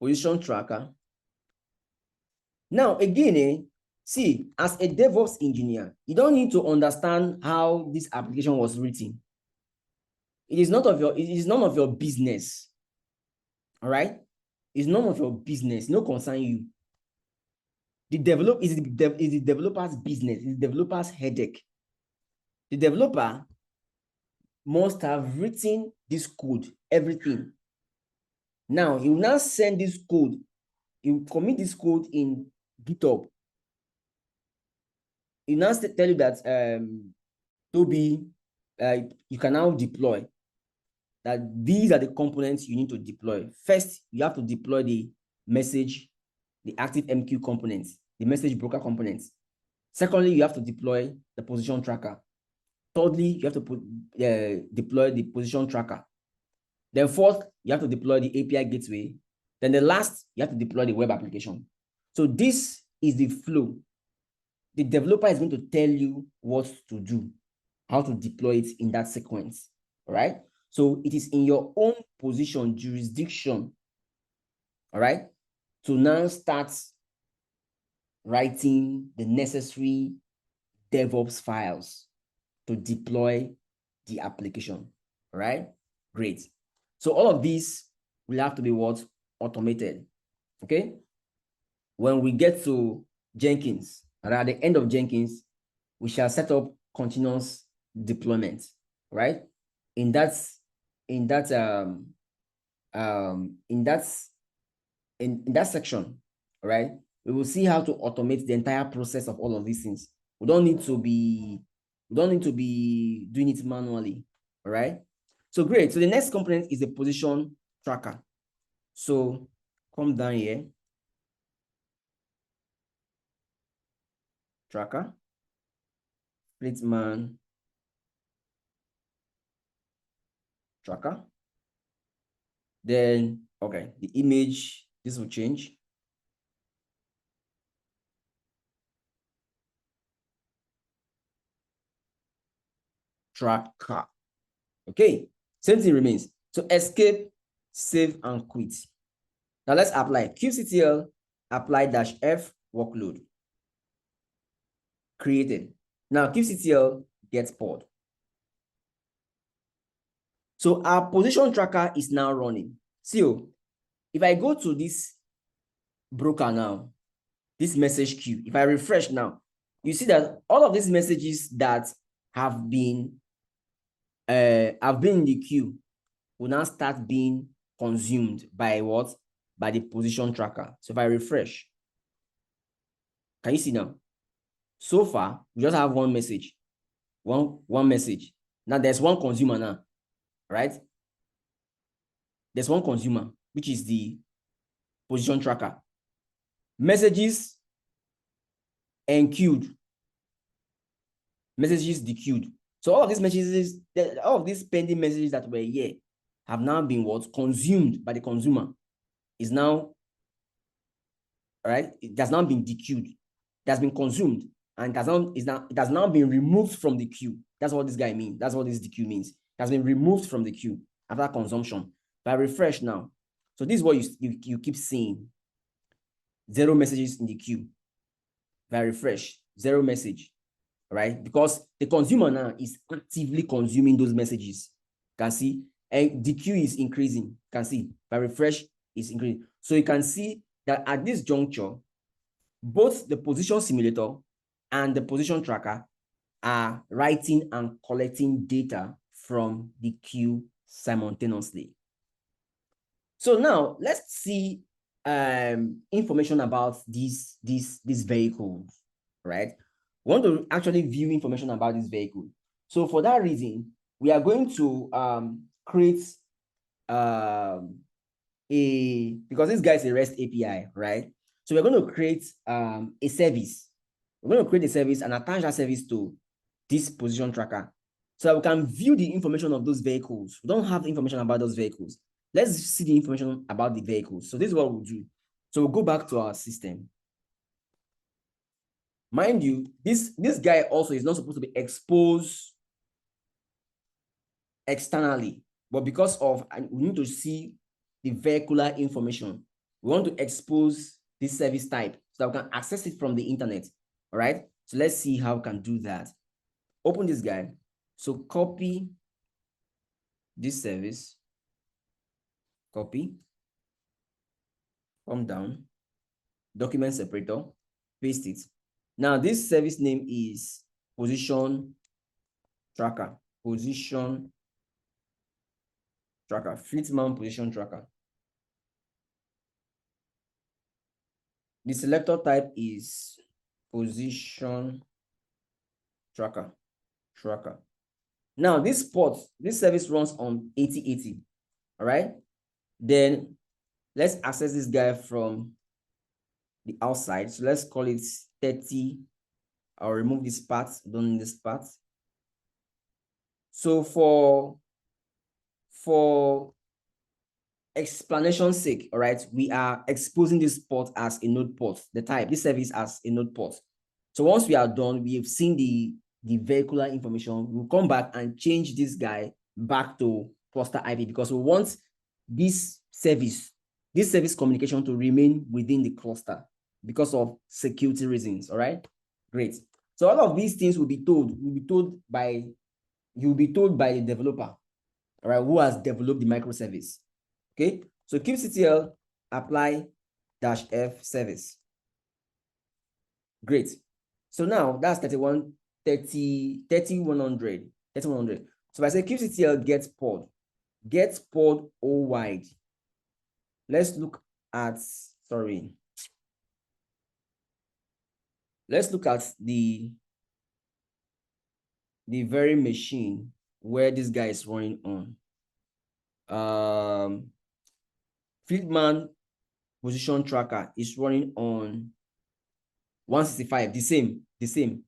Position tracker. Now, again, see, as a DevOps engineer, you don't need to understand how this application was written. It is none of your business. All right? It's none of your business. No concern you. The developer's business, is the developer's headache. The developer must have written this code, everything. Now, he will now send this code. He will commit this code in GitHub. He will now tell you that, Toby, you can now deploy that these are the components you need to deploy. First, you have to deploy the message, the active MQ components, the message broker components. Secondly, you have to deploy the position tracker. Thirdly, you have to deploy the position tracker. Then fourth, you have to deploy the API gateway. Then the last, you have to deploy the web application. So this is the flow. The developer is going to tell you what to do, how to deploy it in that sequence, all right? So it is in your own position, jurisdiction, all right, to now start writing the necessary DevOps files to deploy the application, all right? Great. So all of these will have to be what? Automated, okay? When we get to Jenkins, and at the end of Jenkins, we shall set up continuous deployment, right? In that section, right? We will see how to automate the entire process of all of these things. We don't need to be doing it manually, all right? So great. So the next component is the position tracker. So come down here. Tracker. Fleetman tracker. Then, okay, the image, this will change. Tracker. Okay, same thing remains. So escape, save, and quit. Now let's apply kubectl apply -f workload. Created. Now kubectl gets pod. So our position tracker is now running. So if I go to this broker now, this message queue, if I refresh now, you see that all of these messages that have been in the queue will now start being consumed by what? By the position tracker. So if I refresh, can you see now? So far, we just have one message. One message. Now there's one consumer now, right? There's one consumer, which is the position tracker. Messages enqueued. Messages dequeued. So all of these messages, all of these pending messages that were here have now been what? Consumed by the consumer. Is now, right? It has now been dequeued. It has been consumed and it has now been removed from the queue. That's what this guy means. That's what this dequeue means. It has been removed from the queue after consumption. If I refresh now, so this is what you keep seeing. 0 messages in the queue. If I refresh, 0 message, right? Because the consumer now is actively consuming those messages. You can see, and the queue is increasing. You can see, if I refresh, it's increasing. So you can see that at this juncture, both the position simulator and the position tracker are writing and collecting data from the queue simultaneously. So now let's see information about these vehicles, right? We want to actually view information about this vehicle. So for that reason, we are going to create because this guy is a REST API, right? So we're going to create a service. We're going to create a service and attach that service to this position tracker. So that we can view the information of those vehicles. We don't have the information about those vehicles. Let's see the information about the vehicles. So this is what we'll do. So we'll go back to our system. Mind you, this guy also is not supposed to be exposed externally, but because of, we need to see the vehicular information, we want to expose this service type so that we can access it from the internet. All right. So let's see how we can do that. Open this guy. So copy this service, copy, come down, document separator, paste it. Now this service name is position tracker, Fleetman position tracker. The selector type is position tracker. Now this service runs on 8080. All right. Then let's access this guy from the outside. So let's call it 30. I'll remove this part. Don't need this part. So for explanation's sake, all right, we are exposing this port as a node port, the type, this service as a node port. So once we are done, we have seen the vehicular information. We'll come back and change this guy back to cluster IP because we want this service communication to remain within the cluster because of security reasons. All right, great. So all of these things will be told by the developer, all right, who has developed the microservice. Okay, so kubectl apply -f service. Great. So now that's 3100. So if I say kubectl get pod O wide. Let's look at, let's look at the very machine where this guy is running on. Fleetman position tracker is running on 165, the same,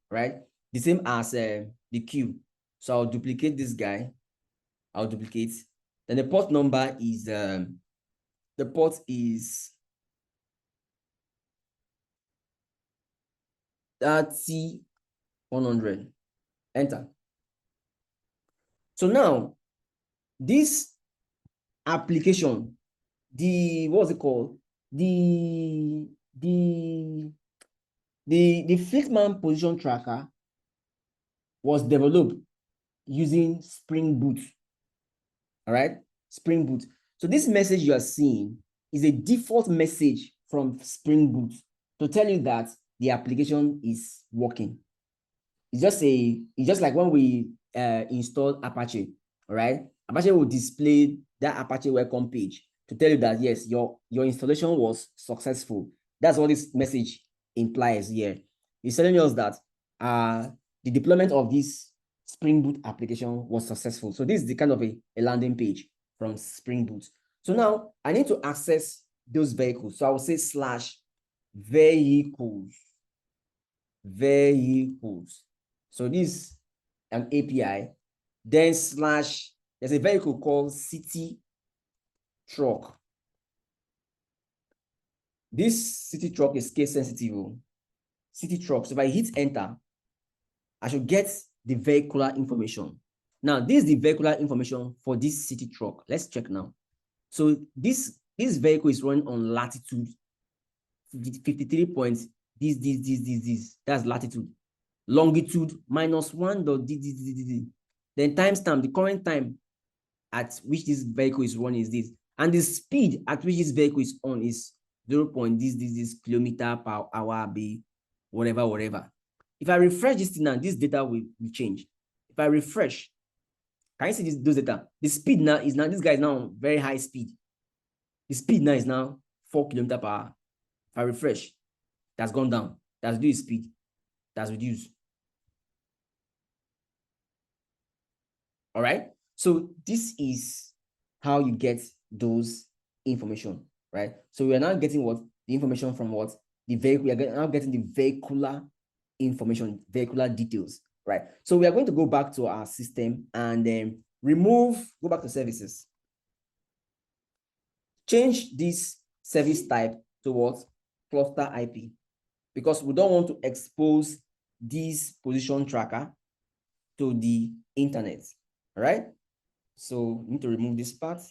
right? The same as the queue. So I'll duplicate this guy. Then the port number is the port is 3100. Enter. So now this application, what's it called? The Fleetman position tracker was developed using Spring Boot. All right, Spring Boot. So this message you are seeing is a default message from Spring Boot to tell you that the application is working. It's just like when we install Apache. All right, Apache will display that Apache welcome page to tell you that yes, your installation was successful. That's what this message implies here. It's telling us that the deployment of this Spring Boot application was successful. So this is the kind of a landing page from Spring Boot. So now I need to access those vehicles. So I will say /vehicles. So this is an API. Then there's a vehicle called city truck. This city truck is case sensitive. City truck. So if I hit enter, I should get the vehicular information. Now, this is the vehicular information for this city truck. Let's check now. So this vehicle is running on latitude 53 points. This. That's latitude. Longitude -1. Then timestamp, the current time at which this vehicle is running is this. And the speed at which this vehicle is on is 0. This kilometer per hour, be whatever. If I refresh this thing now, this data will change. If I refresh, can you see those data? The speed now is this guy is now on very high speed. The speed now is now 4 km per hour. If I refresh, that's gone down. That's reduced speed. That's reduced. All right. So this is how you get those information, right? So we are now getting what? The information from what? The vehicle. We are now getting the vehicular information, vehicular details, right? So we are going to go back to our system and then go back to services. Change this service type to what? Cluster IP, because we don't want to expose this position tracker to the internet, all right? So we need to remove this part.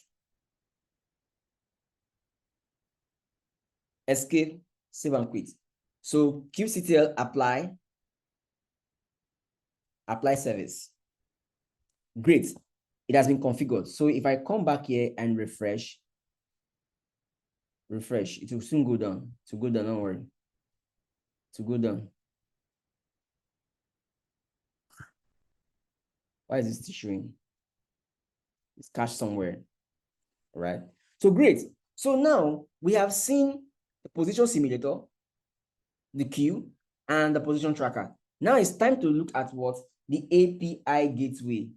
Escape, save and quit. So kubectl apply service. Great. It has been configured. So if I come back here and refresh, it will soon go down. To go down, don't worry. To go down. Why is this still showing? It's cached somewhere. All right. So great. So now we have seen the position simulator, the queue, and the position tracker. Now it's time to look at what? The API gateway.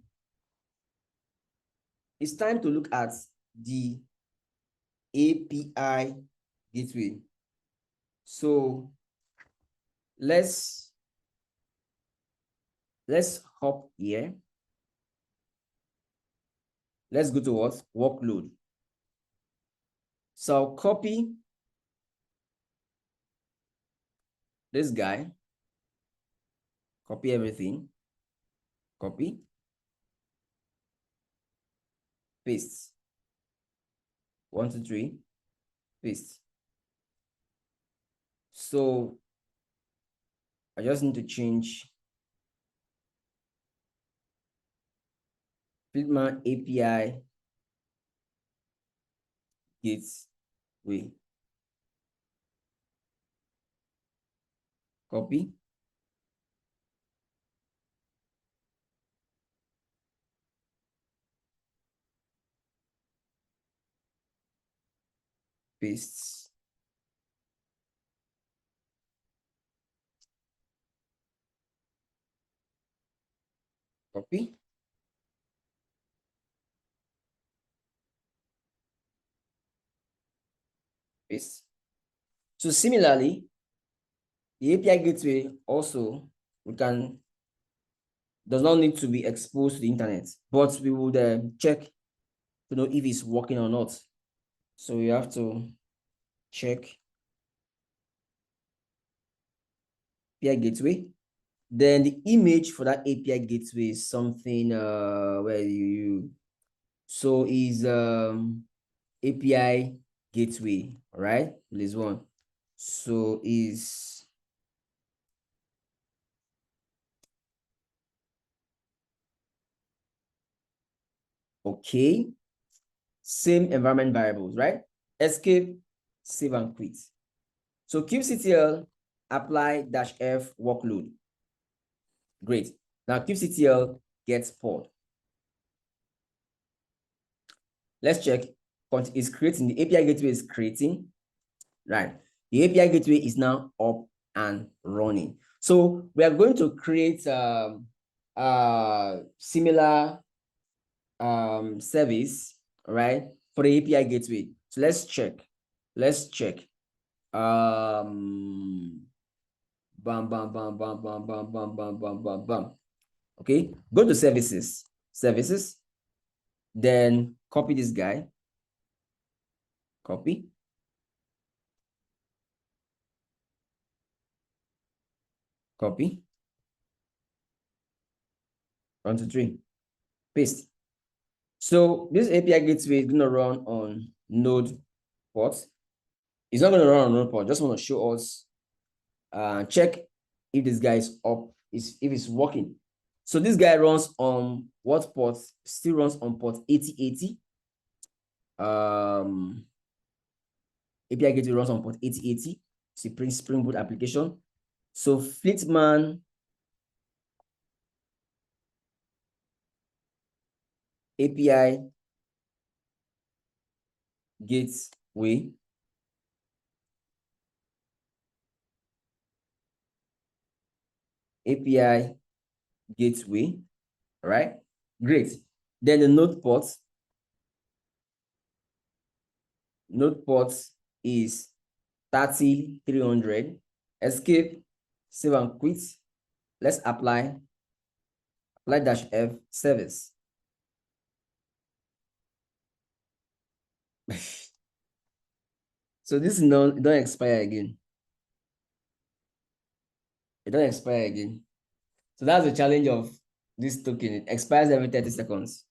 it's time to look at the API gateway. So let's hop here. Let's go to what? Workload. So I'll copy this guy, copy everything, copy, paste. 1, 2, 3, paste. So I just need to change Fleetman API gateway. Copy. Paste. Copy. Paste. So similarly, the API gateway also does not need to be exposed to the internet, but we would check to know if it's working or not. So we have to check API gateway. Then the image for that API gateway is something where so is API gateway, all right? This one. So is okay. Same environment variables, right? Escape, save and quit. So kubectl apply -f workload. Great. Now kubectl gets pod. Let's check. Is creating, the API gateway is creating, right? The API gateway is now up and running. So we are going to create similar service, right, for the API gateway. So let's check. Let's check. Bam, bam, bam, bam, bam, bam, bam, bam, bam, bam, bam, bam. Okay, go to services, then copy this guy, copy, copy, 1, 2, 3, paste. So this API gateway is gonna run on Node port. It's not gonna run on Node port. Just want to show us, check if this guy is up, if it's working. So this guy runs on what port? Still runs on port 8080. API gateway runs on port 8080. It's a Spring Boot application. So Fleetman API gateway gateway, right? Great. Then the node port is 3300. Escape, save and quit. Let's apply -f service. So this is not, it don't expire again. It don't expire again. So that's the challenge of this token. It expires every 30 seconds.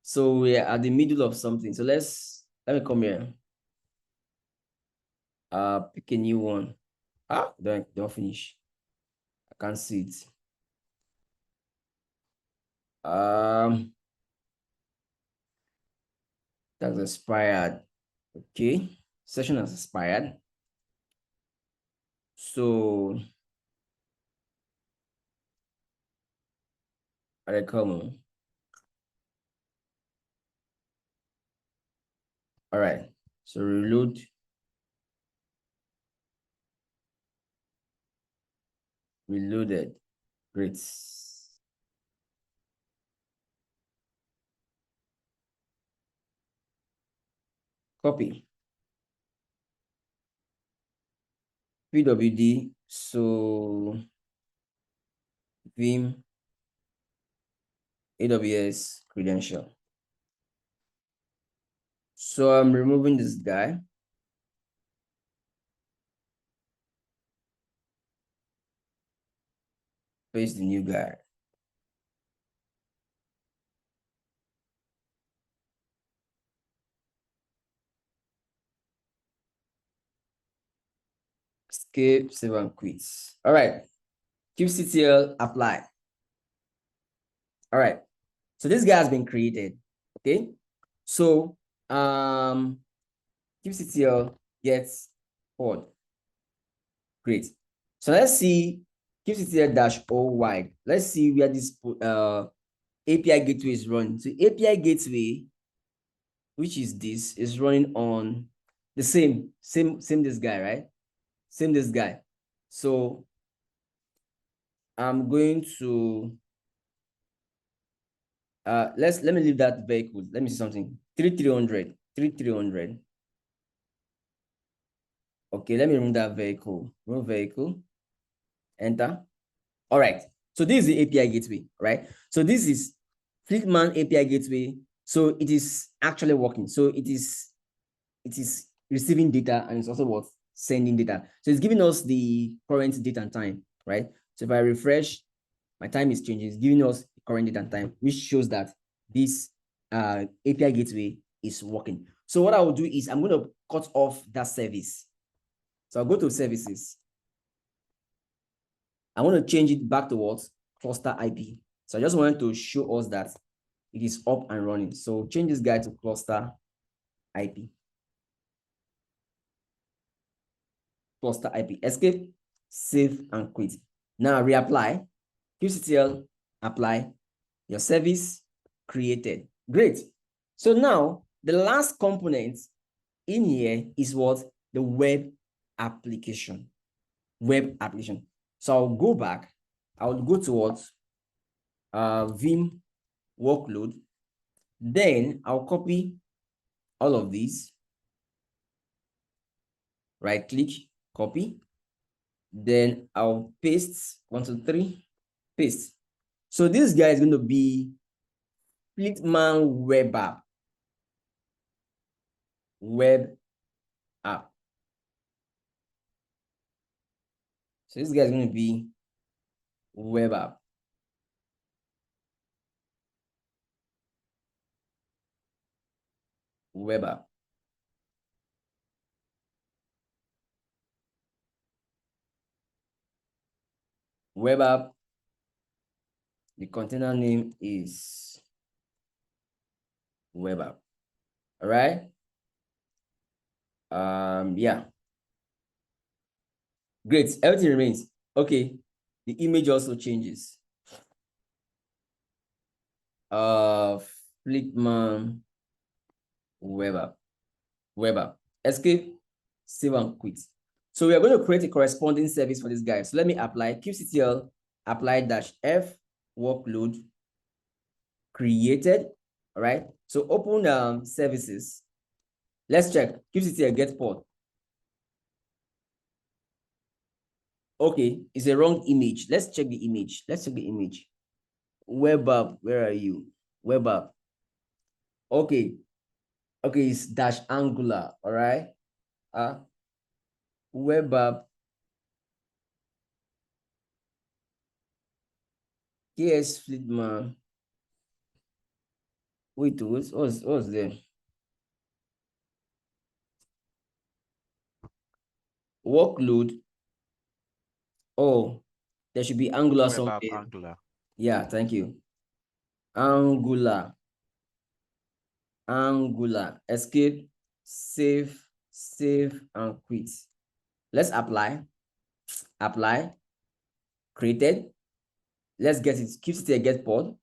So we're at the middle of something. So let me come here. Pick a new one. Don't finish. I can't see it. That's expired. Okay, session has expired. So I come on. All right, so reload. Reloaded. Great. copy. pwd, so vim AWS credential. So I'm removing this guy. Paste the new guy. Escape, save and quit. All right. kubectl apply. All right. So this guy has been created. Okay. So kubectl gets pod. Great. So let's see kubectl-o wide. Let's see where this API gateway is running. So API gateway, which is this, is running on the same this guy, right? Same this guy. So I'm going to let me leave that vehicle. Let me see something. 3300. Okay, let me remove that vehicle. Remove vehicle. Enter. All right. So this is the API gateway, right? So this is Fleetman API gateway. So it is actually working. So it is receiving data and it's also what sending data. So it's giving us the current date and time, right? So if I refresh, my time is changing. It's giving us current date and time, which shows that this API gateway is working. So what I will do is I'm going to cut off that service. So I'll go to services. I want to change it back to what? Cluster IP. So I just wanted to show us that it is up and running. So change this guy to cluster IP. Cluster IP. Escape, save, and quit. Now reapply. kubectl apply. Your service created. Great. So now the last component in here is what? The web application. Web application. So I'll go back. I'll go to what? Vim workload. Then I'll copy all of these. Right click, copy. Then I'll paste 1, 2, 3, paste. So this guy is going to be Fleetman web app. Web app. So this guy is going to be web app. Web app. Web app. The container name is web app. All right. Yeah. Great. Everything remains. Okay. The image also changes. Fleetman web app. Web app. Escape, save and quit. So we are going to create a corresponding service for this guy. So let me apply kubectl apply -f workload created. All right. So open services. Let's check kubectl get pod. Okay, it's a wrong image. Let's check the image. Let's check the image. Web app, where are you? Web app. Okay. Okay, it's -angular. All right. Web app. KS Fleetman. Wait, what's there? Workload. Oh, there should be Angular Web somewhere. app Angular. Yeah, thank you. Angular. Angular. Escape, save, and quit. Let's apply. Apply. Created. Let's get it. kubectl get pod.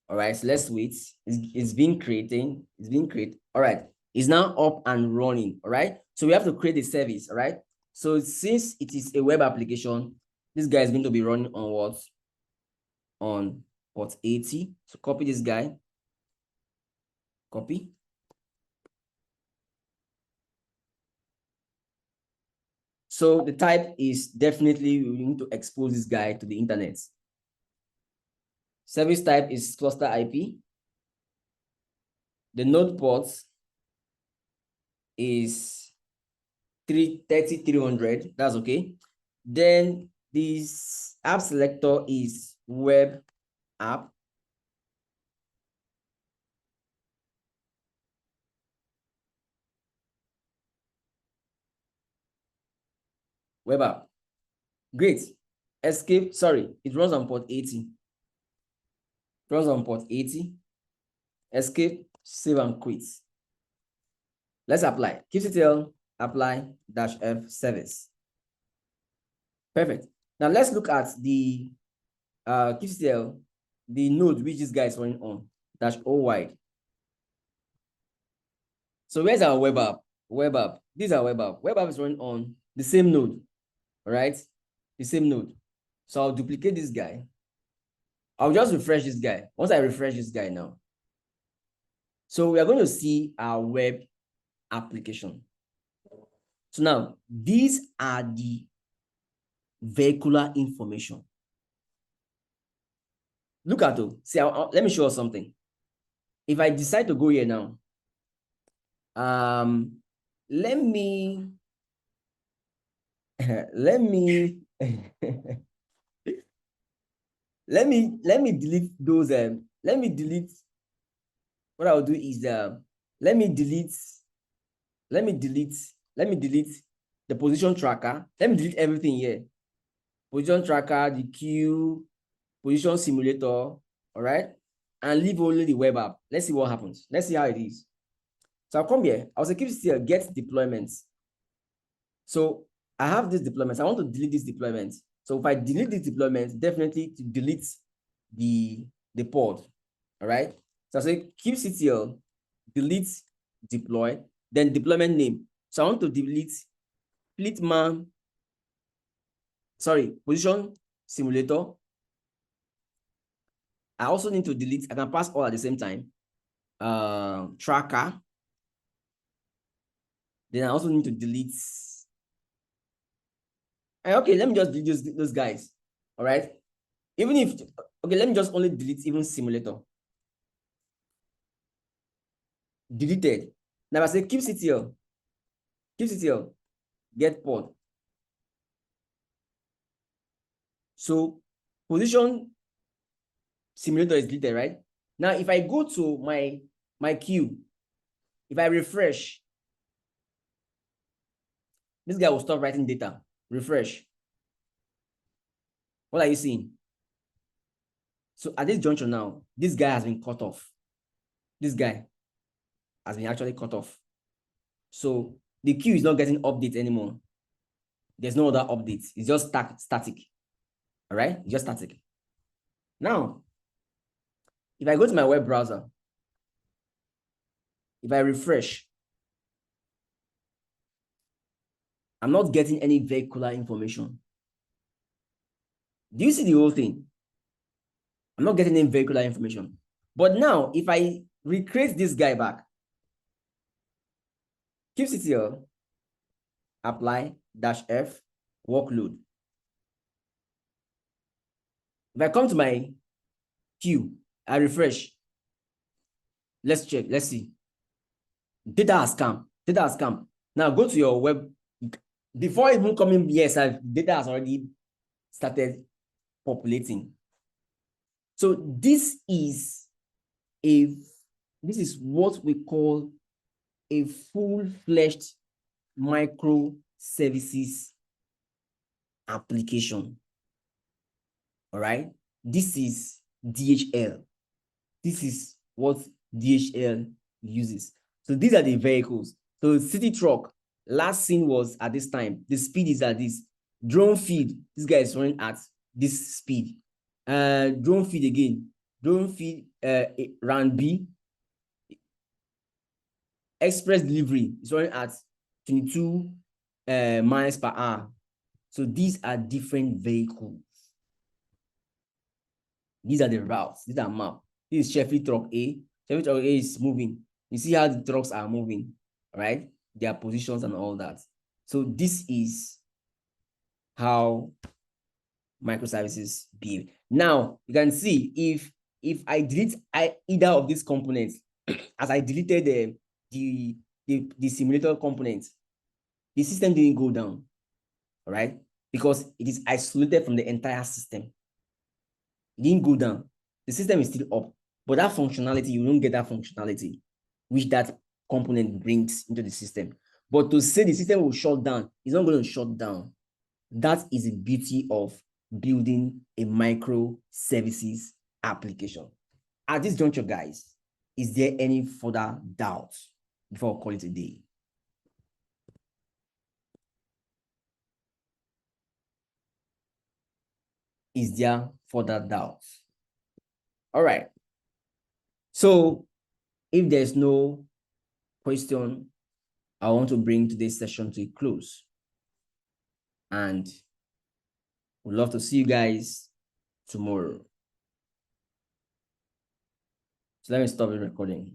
All right, so let's wait. It's been creating. It's been created. All right, it's now up and running. All right, so we have to create a service. All right, so since it is a web application, this guy is going to be running on what? On port 80. So copy this guy. Copy. So the type is definitely we need to expose this guy to the internet. Service type is cluster IP. The node port is 330-300. That's okay. Then this app selector is web app. Web app. Great. Escape. Sorry, it runs on port 80. Runs on port 80. Escape, save and quit. Let's apply. kubectl apply -f service. Perfect. Now let's look at the kubectl, the node which this guy is running on, -o wide. So where's our web app? Web app. These are web app. Web app is running on the same node. All right, the same node. So I'll duplicate this guy. I'll just refresh this guy. Once I refresh this guy now, so we are going to see our web application. So now these are the vehicular information. Look at it. See, let me show you something. If I decide to go here now, let me let me let me delete those. Let me delete. What I'll do is let me delete the position tracker. Let me delete everything here. Position tracker, the queue, position simulator, all right? And leave only the web app. Let's see what happens. Let's see how it is. So I'll come here. I'll say keep still get deployments. So I have this deployments. I want to delete this deployment. So if I delete this deployment, definitely to delete the pod. All right. So I say keep ctl, delete deploy, then deployment name. So I want to delete Fleetman, position simulator. I also need to delete, I can pass all at the same time. Tracker. Then I also need to delete. Okay, let me just delete those guys. All right. Even if, okay, let me just only delete even simulator. Deleted. Now I say keep ctl, get pod. So position simulator is deleted, right? Now, if I go to my queue, if I refresh, this guy will stop writing data. Refresh. What are you seeing? So at this juncture now, this guy has been cut off. This guy has been actually cut off. So the queue is not getting updates anymore. There's no other updates. It's just static. All right? It's just static. Now, if I go to my web browser, if I refresh, I'm not getting any vehicular information. Do you see the whole thing? I'm not getting any vehicular information. But now, if I recreate this guy back, kubectl apply -f workload. If I come to my queue, I refresh. Let's check. Let's see. Data has come. Data has come. Now go to your web. Before even coming, yes, data has already started populating. So this is what we call a full-fledged microservices application. All right. This is DHL. This is what DHL uses. So these are the vehicles. So city truck, last seen was at this time. The speed is at this. Drone feed, this guy is running at this speed. Drone feed again. Drone feed round B. Express delivery is running at 22 miles per hour. So these are different vehicles. These are the routes. These are maps. This is Sheffield truck A. Sheffield truck A is moving. You see how the trucks are moving, right? Their positions and all that. So this is how microservices behave. Now you can see if I delete either of these components, as I deleted the simulator component, the system didn't go down, all right? Because it is isolated from the entire system. It didn't go down. The system is still up, but that functionality, you don't get that functionality which that component brings into the system. But to say the system will shut down, it's not going to shut down. That is the beauty of building a microservices application. At this juncture, guys, is there any further doubt before I call it a day? Is there further doubt? All right. So if there's no question, I want to bring today's session to a close. And we'd love to see you guys tomorrow. So let me stop the recording.